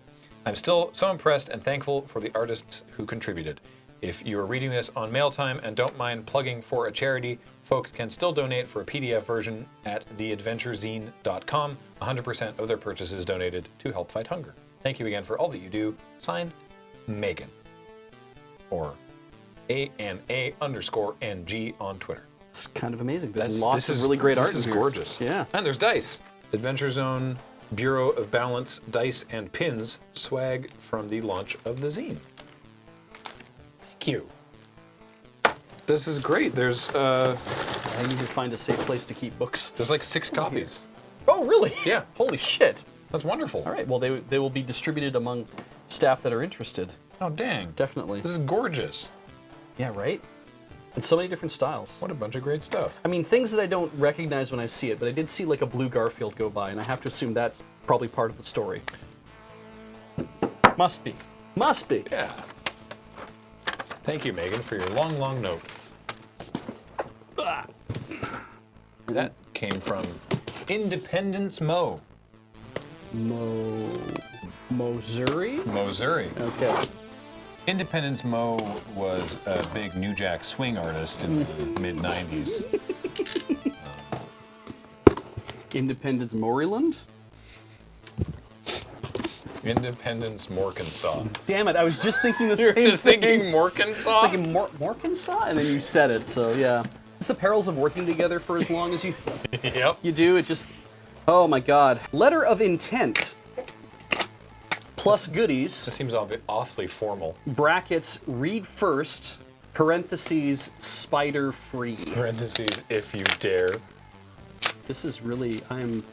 I'm still so impressed and thankful for the artists who contributed. If you are reading this on mail time and don't mind plugging for a charity, folks can still donate for a PDF version at theadventurezine.com. 100% of their purchases donated to help fight hunger. Thank you again for all that you do. Signed, Megan. Or ANA_NG on Twitter. It's kind of amazing. There's lots of really great art in here. This is gorgeous. Yeah. And there's dice. Adventure Zone Bureau of Balance dice and pins swag from the launch of the zine. Thank you. This is great. There's I need to find a safe place to keep books. there's like 6 copies. Oh, really? Yeah. Holy shit. That's wonderful. All right. Well, they will be distributed among staff that are interested. Oh dang. Definitely. This is gorgeous. Yeah. Right. And so many different styles. What a bunch of great stuff. I mean, things that I don't recognize when I see it, but I did see like a blue Garfield go by, and I have to assume that's probably part of the story. Must be. Must be. Yeah. Thank you, Megan, for your long, long note. That came from Independence Mo. Missouri? Missouri. Okay. Independence Mo was a big New Jack swing artist in the mid-90s. Independence, Maryland? Independence Morkansaw. Damn it! I was just thinking the You're same just thing. thinking Morkansaw? Thinking Morkansaw, and then you said it. So yeah, it's the perils of working together for as long as you Yep. you do. It just, oh my God. Letter of intent. Plus goodies. This seems awfully formal. Brackets. Read first. Parentheses. Spider free. Parentheses, if you dare. This is really. I'm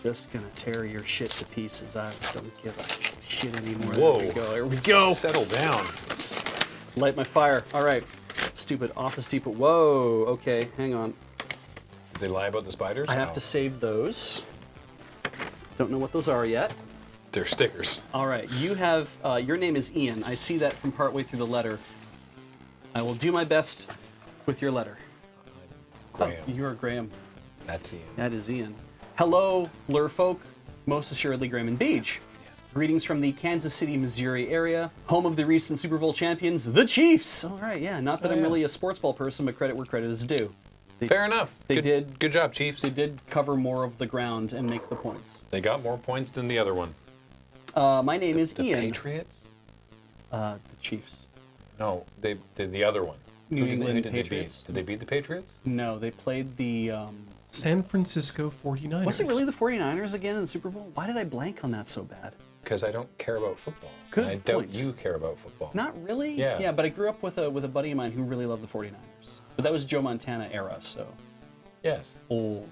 just gonna tear your shit to pieces. I don't give a shit anymore. Whoa. There we go. There we go. Settle down. Light my fire. All right. Stupid Office Depot. Whoa. Okay. Hang on. Did they lie about the spiders? I have No. to save those. Don't know what those are yet. They're stickers. All right. You have, your name is Ian. I see that from partway through the letter. I will do my best with your letter. Graham. Oh, you're Graham. That's Ian. That is Ian. Hello, Lurfolk. Most assuredly, Graham and Beej. Greetings from the Kansas City, Missouri area, home of the recent Super Bowl champions, the Chiefs. All right, yeah. Not that I'm really a sports ball person, but credit where credit is due. Fair enough. They good, did- Good job, Chiefs. They did cover more of the ground and make the points. They got more points than the other one. My name is The Ian. Patriots? The Chiefs. No, the other one. New Who England did Patriots? they beat? Did they beat the Patriots? No, they played the. San Francisco 49ers. Was it really the 49ers again in the Super Bowl? Why did I blank on that so bad? because I don't care about football. Good And I doubt point. you care about football. Not really. Yeah. Yeah, but I grew up with a buddy of mine who really loved the 49ers. But that was Joe Montana era, so Yes. old.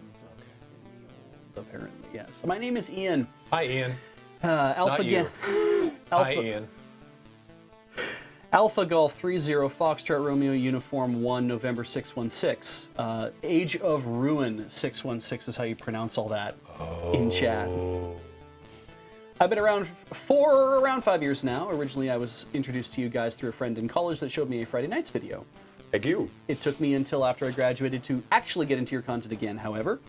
Apparently, yes. My name is Ian. Hi, Ian. Alpha Not you. Alpha, Hi, Ian. Alpha Golf 30 Foxtrot Romeo Uniform 1 November 616. Age of Ruin 616 is how you pronounce all that in chat. I've been around for around 5 years now. Originally, I was introduced to you guys through a friend in college that showed me a Friday Nights video. Thank you. It took me until after I graduated to actually get into your content again, however.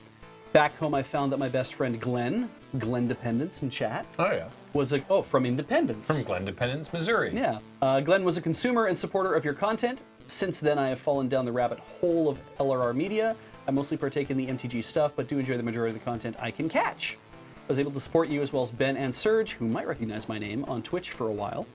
Back home, I found that my best friend Glenn Dependence in chat, Oh, yeah. was from Independence. From Glen Dependence, Missouri. Yeah. Glenn was a consumer and supporter of your content. Since then, I have fallen down the rabbit hole of LRR media. I mostly partake in the MTG stuff, but do enjoy the majority of the content I can catch. I was able to support you as well as Ben and Serge, who might recognize my name, on Twitch for a while.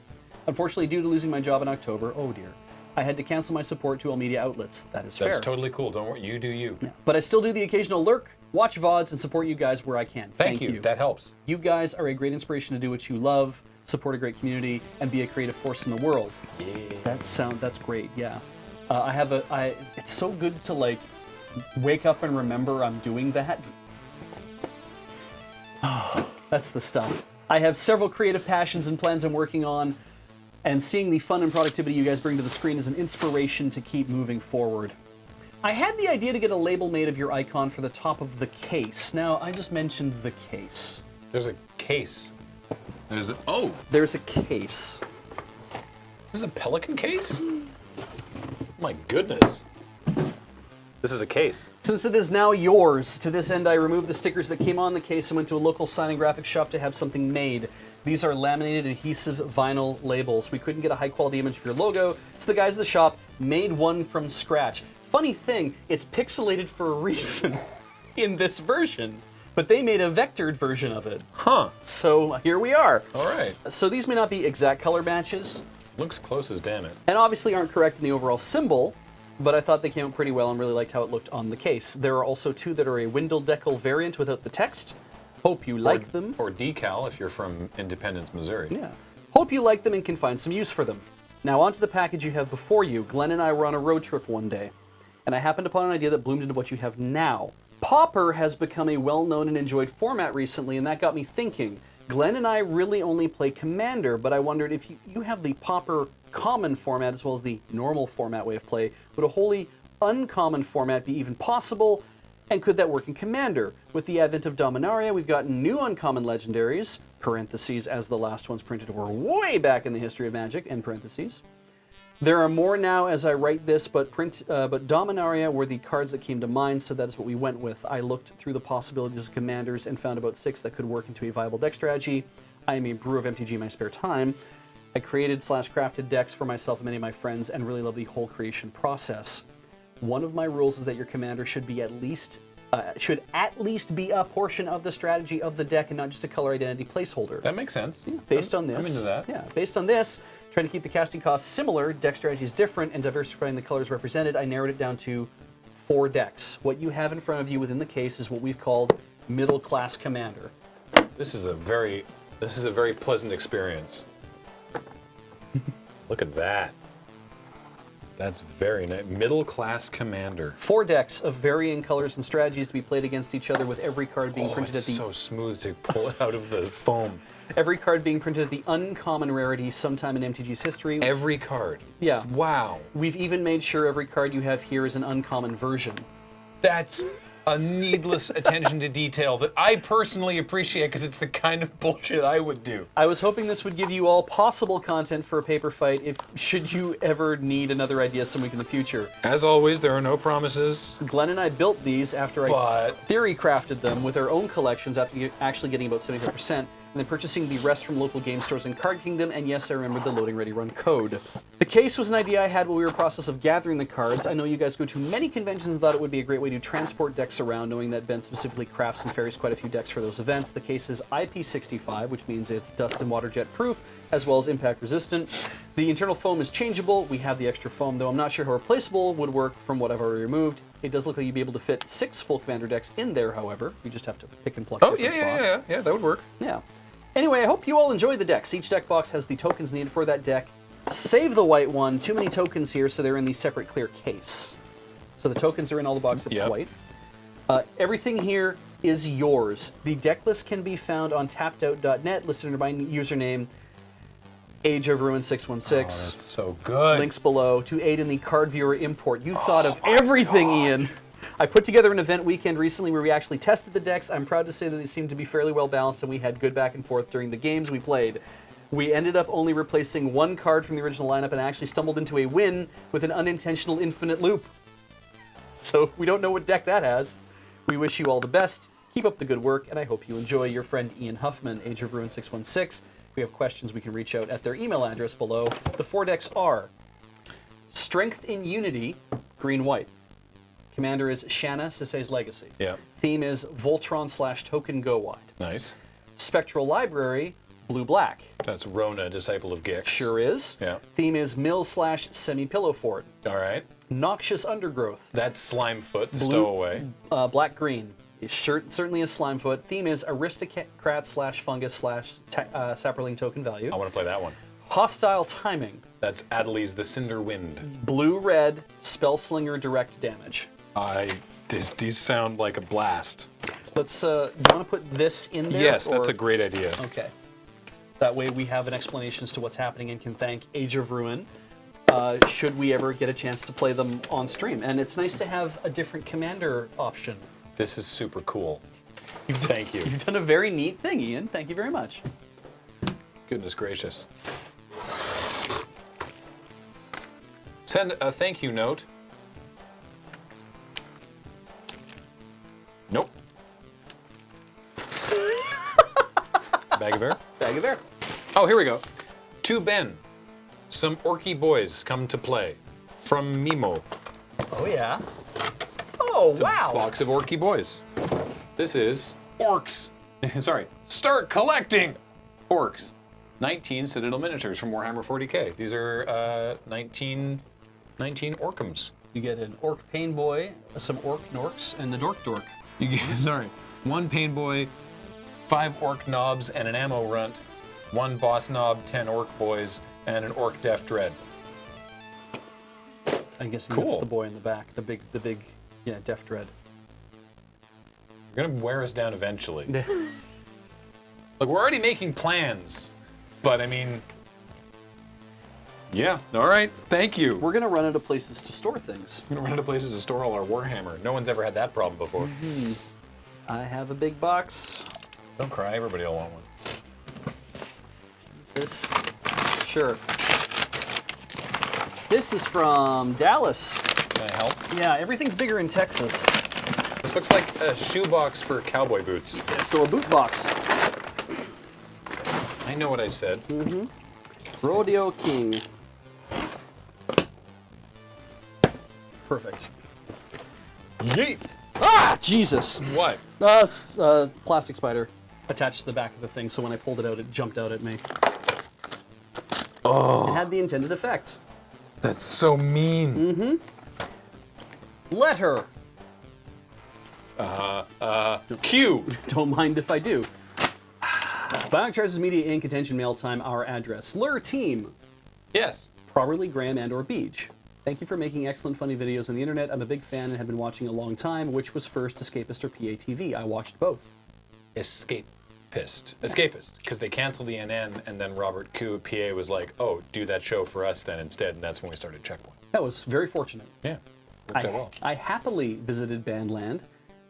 Unfortunately, due to losing my job in October, oh dear, I had to cancel my support to all media outlets. That is fair. That's totally cool. Don't worry. You do you. Yeah. But I still do the occasional lurk, watch VODs, and support you guys where I can. Thank you. That helps. You guys are a great inspiration to do what you love, support a great community, and be a creative force in the world. Yeah. That's great, yeah. It's so good to like wake up and remember I'm doing that. Oh, that's the stuff. I have several creative passions and plans I'm working on, and seeing the fun and productivity you guys bring to the screen is an inspiration to keep moving forward. I had the idea to get a label made of your icon for the top of the case. Now, I just mentioned the case. There's a case. There's a... There's a case. This is a pelican case? My goodness. This is a case. Since it is now yours, to this end I removed the stickers that came on the case and went to a local signing graphics shop to have something made. These are laminated adhesive vinyl labels. We couldn't get a high quality image for your logo, so the guys at the shop made one from scratch. Funny thing, it's pixelated for a reason in this version, but they made a vectored version of it. Huh. So here we are. All right. So these may not be exact color matches, Looks close as damn it. and obviously aren't correct in the overall symbol, but I thought they came out pretty well and really liked how it looked on the case. There are also two that are a Windle Decal variant without the text. Hope you like them. Or decal if you're from Independence, Missouri. Yeah. Hope you like them and can find some use for them. Now onto the package you have before you. Glenn and I were on a road trip one day, and I happened upon an idea that bloomed into what you have now. Pauper has become a well-known and enjoyed format recently, and that got me thinking. Glenn and I really only play Commander, but I wondered if you have the Pauper common format as well as the normal format way of play, would a wholly uncommon format be even possible? And could that work in Commander? With the advent of Dominaria, we've gotten new uncommon legendaries, parentheses, as the last ones printed were way back in the history of Magic, end parentheses. There are more now as I write this, but Dominaria were the cards that came to mind, so that is what we went with. I looked through the possibilities of Commanders and found about 6 that could work into a viable deck strategy. I am a brewer of MTG in my spare time. I created/crafted decks for myself and many of my friends and really love the whole creation process. One of my rules is that your commander should be at least be a portion of the strategy of the deck and not just a color identity placeholder. That makes sense. Yeah, based on this. I'm into that. Yeah, based on this, trying to keep the casting costs similar, deck strategy is different, and diversifying the colors represented, I narrowed it down to 4 decks. What you have in front of you within the case is what we've called middle class commander. This is a very pleasant experience. Look at that. That's very nice. Middle class commander. 4 decks of varying colors and strategies to be played against each other, with every card being printed It's at the so smooth to pull it out of the foam. every card being printed at the uncommon rarity sometime in MTG's history. Every card. Yeah. Wow. We've even made sure every card you have here is an uncommon version. That's a needless attention to detail that I personally appreciate because it's the kind of bullshit I would do. I was hoping this would give you all possible content for a paper fight should you ever need another idea some week in the future. As always, there are no promises. Glenn and I built these after I theory crafted them with our own collections after actually getting about 75%, and then purchasing the rest from local game stores in Card Kingdom, and yes, I remembered the Loading Ready Run code. The case was an idea I had while we were in the process of gathering the cards. I know you guys go to many conventions and thought it would be a great way to transport decks around, knowing that Ben specifically crafts and ferries quite a few decks for those events. The case is IP65, which means it's dust and water jet proof, as well as impact resistant. The internal foam is changeable. We have the extra foam, though I'm not sure how replaceable would work from what I've already removed. It does look like you'd be able to fit 6 full Commander decks in there, however. You just have to pick and pluck different spots. Yeah, that would work. Yeah. Anyway, I hope you all enjoy the decks. Each deck box has the tokens needed for that deck. Save the white one. Too many tokens here, so they're in the separate clear case. So the tokens are in all the boxes of white. Everything here is yours. The deck list can be found on tappedout.net, listed under my username, Age of Ruin 616. Oh, that's so good. Links below to aid in the card viewer import. You thought of everything, Ian. I put together an event weekend recently where we actually tested the decks. I'm proud to say that they seemed to be fairly well balanced, and we had good back and forth during the games we played. We ended up only replacing one card from the original lineup and actually stumbled into a win with an unintentional infinite loop. So we don't know what deck that has. We wish you all the best. Keep up the good work, and I hope you enjoy. Your friend Ian Huffman, Age of Ruin 616. If we have questions, we can reach out at their email address below. The 4 decks are Strength in Unity, green-white. Commander is Shanna, Sisei's Legacy. Yeah. Theme is Voltron/Token Go Wide. Nice. Spectral Library, blue-black. That's Rona, Disciple of Gix. Sure is. Yeah. Theme is Mill/Semi-Pillow Fort. All right. Noxious Undergrowth. That's Slimefoot, Stowaway. Black-green. Certainly is Slimefoot. Theme is Aristocrat/Fungus/Saproling Token Value. I want to play that one. Hostile Timing. That's Adeli's The Cinder Wind. Blue-red, Spellslinger Direct Damage. These sound like a blast. Let's, you want to put this in there? Yes, that's a great idea. Okay. That way we have an explanation as to what's happening and can thank Age of Ruin should we ever get a chance to play them on stream. And it's nice to have a different commander option. This is super cool. Thank you. You've done a very neat thing, Ian. Thank you very much. Goodness gracious. Send a thank you note. Nope. Bag of air? Bag of air. Oh, here we go. To Ben. Some orky boys come to play. From Mimo. Oh, yeah. Oh, It's a wow. box of orky boys. This is orcs. Sorry. Start collecting orcs. 19 Citadel miniatures from Warhammer 40k. These are 19 orcums. You get an orc pain boy, some orc norks, and the dork dork. You get, sorry. 1 pain boy, 5 orc knobs, and an ammo runt. 1 boss knob, 10 orc boys, and an orc def dread. I guess that's Cool. the boy in the back, the big, yeah, Def Dread. You're gonna wear us down eventually. Look, we're already making plans, but I mean, yeah. All right. Thank you. We're gonna run out of places to store things. We're gonna run out of places to store all our Warhammer. No one's ever had that problem before. I have a big box. Don't cry. Everybody will want one. This, sure. This is from Dallas. Can I help? Yeah, everything's bigger in Texas. This looks like a shoebox for cowboy boots. So a boot box. I know what I said. Rodeo King. Perfect. Yeet. Ah, Jesus. What? Plastic spider attached to the back of the thing, so when I pulled it out, it jumped out at me. Oh. It had the intended effect. That's so mean. Let her. Q. Don't mind if I do. Bionic Charges Media Inc. Attention mail time. Our address. Lure Team. Yes. Properly Graham and or Beach. Thank you for making excellent funny videos on the internet. I'm a big fan and have been watching a long time. Which was first, Escapist or PATV? I watched both. Escapist, because they canceled the NN, and then Robert Koo at PA was like, "Oh, do that show for us then instead," and that's when we started Checkpoint. That was very fortunate. Yeah, worked out well. I happily visited Bandland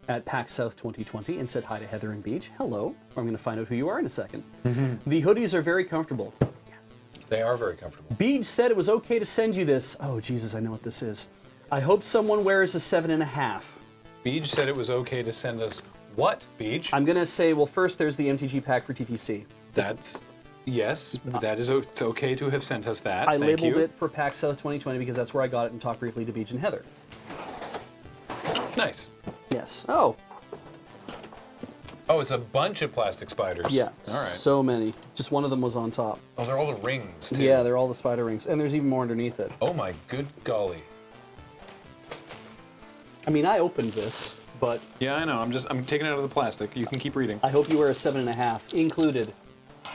at PAX South 2020 and said hi to Heather and Beach. Hello. I'm going to find out who you are in a second. The hoodies are very comfortable. Yes. They are very comfortable. Beach said it was okay to send you this. Oh, Jesus, I know what this is. I hope someone wears a 7.5. Beej said it was okay to send us what, Beej? I'm going to say, well, first there's the MTG pack for TTC. That's, yes, that is, it's okay to have sent us that. I Thank labeled you. it for PAX South 2020 because that's where I got it and talked briefly to Beach and Heather. Nice. Yes. Oh, Oh, it's a bunch of plastic spiders. yeah. All right. So many. Just one of them was on top. Oh, they're all the rings, too. Yeah, they're all the spider rings. And there's even more underneath it. Oh, my good golly. I mean, I opened this, but Yeah, I know. I'm taking it out of the plastic. You can keep reading. I hope you wear a 7.5 included.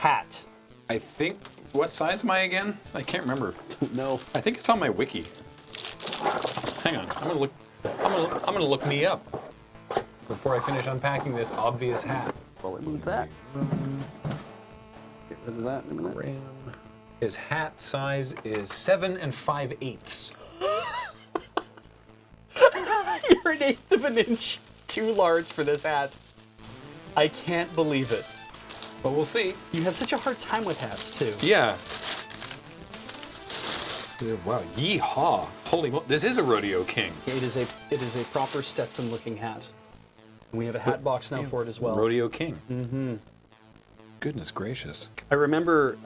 hat. I think. What size am I again? I can't remember. No. I think it's on my wiki. Hang on. I'm gonna look. I'm gonna look me up before I finish unpacking this obvious hat. Well, I moved that. Get rid of that in a minute. His hat size is 7 5/8. You're 1/8 of an inch too large for this hat. I can't believe it. But we'll see. You have such a hard time with hats, too. Yeah. Wow. Yeehaw. Holy mo- This is a Rodeo King. It is a proper Stetson-looking hat. And we have a hat box now for it as well. Rodeo King. Mm-hmm. Goodness gracious. I remember,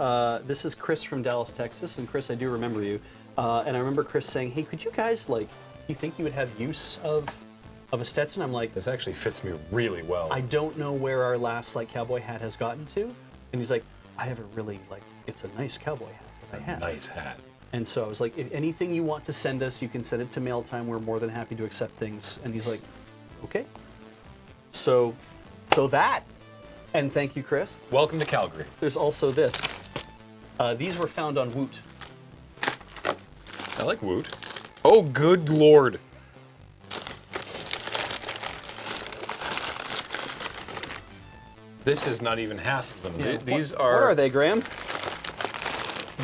this is Chris from Dallas, Texas, and Chris, I do remember you. And I remember Chris saying, hey, could you guys, like, you think you would have use of a Stetson? I'm like, This actually fits me really well. I don't know where our last, like, cowboy hat has gotten to. And he's like, I have a really, like, it's a nice cowboy hat that I have. Nice hat. And so I was like, if anything you want to send us, you can send it to mail time. We're more than happy to accept things. And he's like, okay. So that, and thank you, Chris. Welcome to Calgary. There's also this. These were found on Woot. I like Woot. Oh, good lord. This is not even half of them. These What are are they, Graham?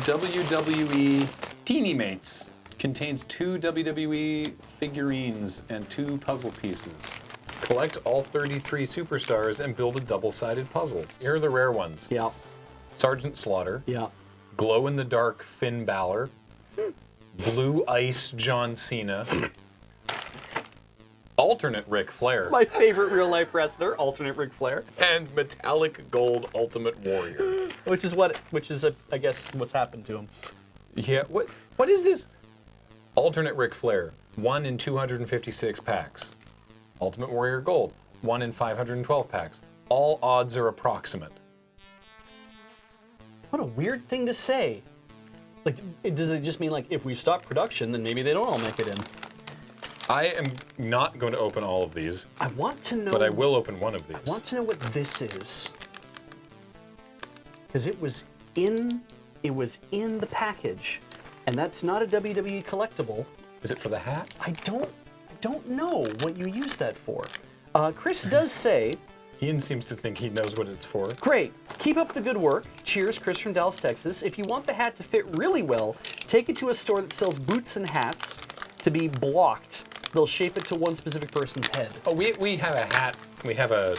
WWE Teeny Mates. Contains 2 WWE figurines and 2 puzzle pieces. Collect all 33 superstars and build a double-sided puzzle. Here are the rare ones. Yeah. Sergeant Slaughter. Yeah. Glow-in-the-dark Finn Balor. Blue Ice John Cena. Alternate Ric Flair. My favorite real-life wrestler, alternate Ric Flair, And metallic gold Ultimate Warrior. which is I guess what's happened to him. Yeah, what is this? Alternate Ric Flair, 1 in 256 packs. Ultimate Warrior Gold, 1 in 512 packs. All odds are approximate. What a weird thing to say. Like, does it just mean like if we stop production, then maybe they don't all make it in? I am not going to open all of these, I want to know. but I will open one of these. I want to know what this is. Because it was in the package, and that's not a WWE collectible. Is it for the hat? I don't know what you use that for. Chris does say, Ian seems to think he knows what it's for. great, keep up the good work. Cheers, Chris from Dallas, Texas. If you want the hat to fit really well, take it to a store that sells boots and hats to be blocked. They'll shape it to one specific person's head. Oh, we have a hat. We have a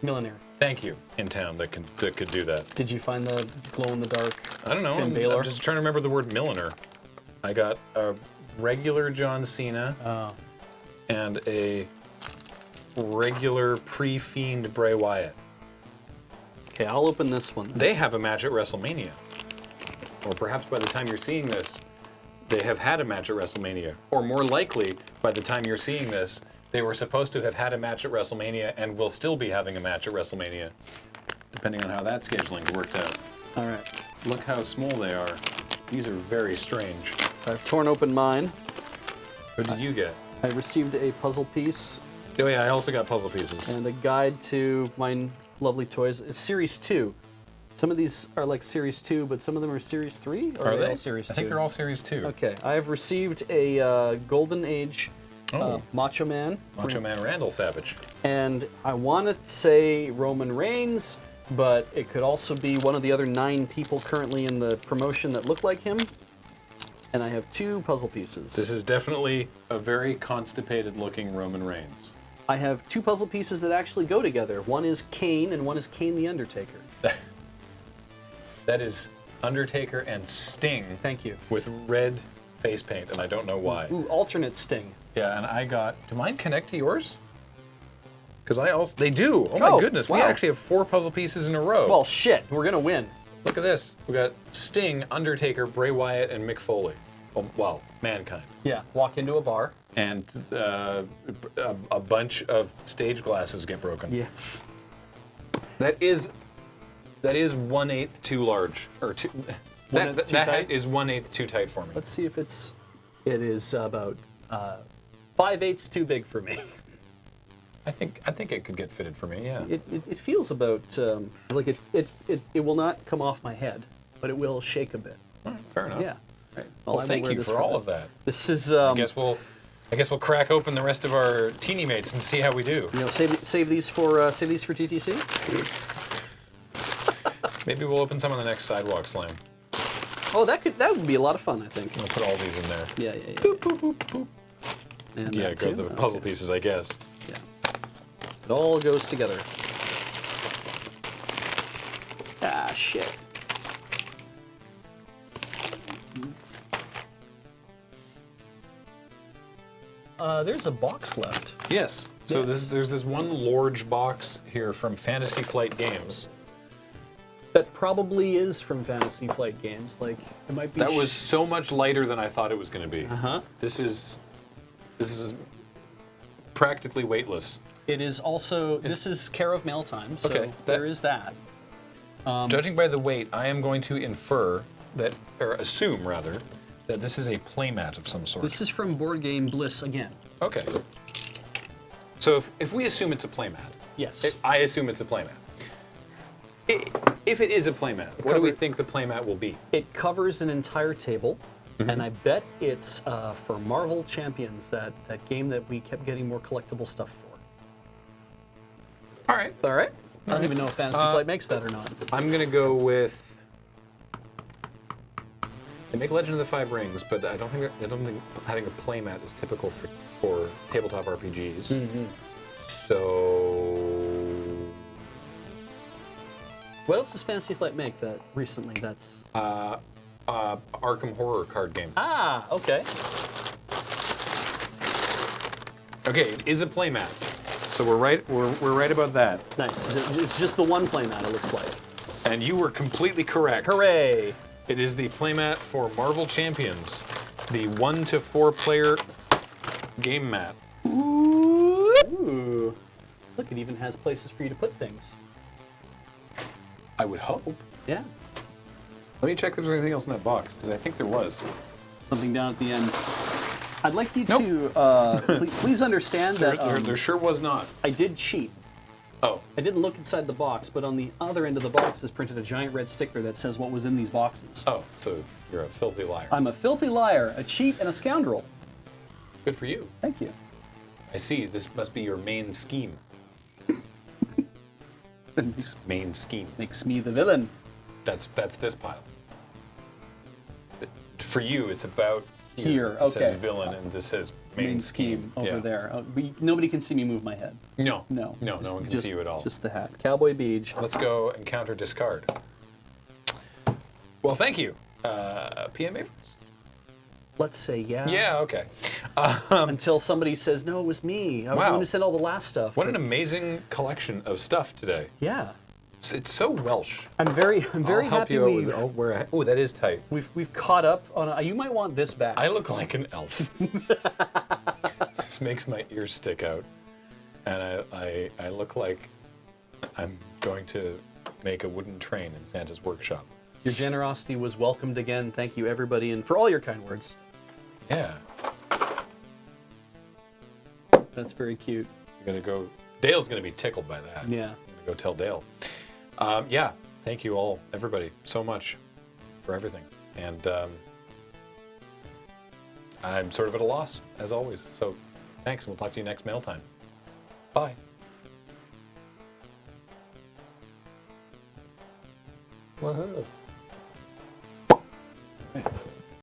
Millionaire. thank you in town that could do that. Did you find the glow-in-the-dark I don't know. Finn I'm Balor? just trying to remember the word milliner. I got a regular John Cena and a regular pre-Fiend Bray Wyatt. Okay, I'll open this one. They have a match at WrestleMania. Or perhaps by the time you're seeing this, they have had a match at WrestleMania. Or more likely, by the time you're seeing this, they were supposed to have had a match at WrestleMania and will still be having a match at WrestleMania, depending on how that scheduling worked out. All right. Look how small they are. These are very strange. I've torn open mine. What did you get? I received a puzzle piece Oh yeah, I also got puzzle pieces. and a guide to my lovely toys. It's Series 2. Some of these are like Series 2, but some of them are Series 3? Or Are they they? all Series 2? I think they're all Series 2. Okay, I have received a Golden Age Oh. Macho Man. Macho Man Randall Savage. And I want to say Roman Reigns, but it could also be one of the other 9 people currently in the promotion that look like him. And I have 2 puzzle pieces. This is definitely a very constipated looking Roman Reigns. I have 2 puzzle pieces that actually go together. One is Kane and one is Kane the Undertaker. That is Undertaker and Sting Thank you. with red face paint, and I don't know why. Ooh, alternate Sting. Yeah, and I got. Do mine connect to yours? Because I also. They do. Oh my Oh, goodness. We wow. actually have 4 puzzle pieces in a row. Well, shit, we're gonna win. Look at this. We got Sting, Undertaker, Bray Wyatt, and Mick Foley. Well, Mankind. Yeah, walk into a bar. And a bunch of stage glasses get broken. Yes. That is 1/8 too large, or too. One-eighth That too hat tight? is 1/8 too tight for me. Let's see if it is about 5/8 too big for me. I think it could get fitted for me. Yeah. It feels about like it will not come off my head, but it will shake a bit. Fair enough. Yeah. Right. Well, I will thank wear you this for all of that. This is. I guess we'll crack open the rest of our Teeny Mates and see how we do. You know, save these for TTC. Maybe we'll open some on the next Sidewalk Slam. Oh, that would be a lot of fun, I think. We'll put all these in there. Yeah. Boop, boop, boop, boop. And Yeah, that go too? the puzzle Okay. pieces, I guess. Yeah. It all goes together. Ah, shit. There's a box left. Yes. So Yes. there's this one large box here from Fantasy Flight Games. That probably is from Fantasy Flight Games. Like, it might be. That was so much lighter than I thought it was going to be. Uh-huh. This is practically weightless. It is also. This is care of mail time, so Okay, there is that. Judging by the weight, I am going to infer that, or assume rather, that this is a playmat of some sort. This is from Board Game Bliss again. Okay. So if we assume it's a playmat, Yes. I assume it's a playmat. If it is a playmat, what do we think the playmat will be? It covers an entire table, Mm-hmm. and I bet it's for Marvel Champions, that game that we kept getting more collectible stuff for. All right. All right. I don't even know if Fantasy Flight makes that or not. I'm gonna go with. They make Legend of the Five Rings, but I don't think having a playmat is typical for tabletop RPGs. Mm-hmm. So What else does Fantasy Flight make that recently? That's Arkham Horror card game. okay. Okay, it is a playmat. So we're right. We're right about that. Nice. It's just the one playmat, it looks like. And you were completely correct. Hooray! It is the playmat for Marvel Champions, the 1 to 4 player game mat. Ooh. Look, it even has places for you to put things. I would hope. Yeah. Let me check if there's anything else in that box, because I think there was. Something down at the end. I'd like you Nope. to please understand that There sure was not. I did cheat. Oh, I didn't look inside the box, but on the other end of the box is printed a giant red sticker that says what was in these boxes. oh, so you're a filthy liar. I'm a filthy liar, a cheat, and a scoundrel. Good for you. Thank you. I see. This must be your main scheme. Main scheme. Makes me the villain. That's this pile. But for you, it's about Here, It says okay. villain, and this says main scheme over Yeah. there. Nobody can see me move my head. No, No. no one can Just- see you at all. Just the hat. Cowboy Beach. Let's go encounter discard. Well, thank you, PM Abrams. Let's say yeah. Yeah, okay. Until somebody says, no, it was me. I was the Wow. one who sent all the last stuff. What an amazing collection of stuff today. Yeah. It's so Welsh. I'm very I'll help happy you out we've, with. Oh, that is tight. we've caught up on. You might want this back. I look like an elf. This makes my ears stick out, and I look like I'm going to make a wooden train in Santa's workshop. Your generosity was welcomed again. Thank you, everybody, and for all your kind words. Yeah, That's very cute. I'm gonna go. Dale's gonna be tickled by that. Yeah. I'm gonna go tell Dale. Yeah, thank you all, everybody, so much for everything, and I'm sort of at a loss as always. So, thanks, and we'll talk to you next mail time. Bye. Woohoo.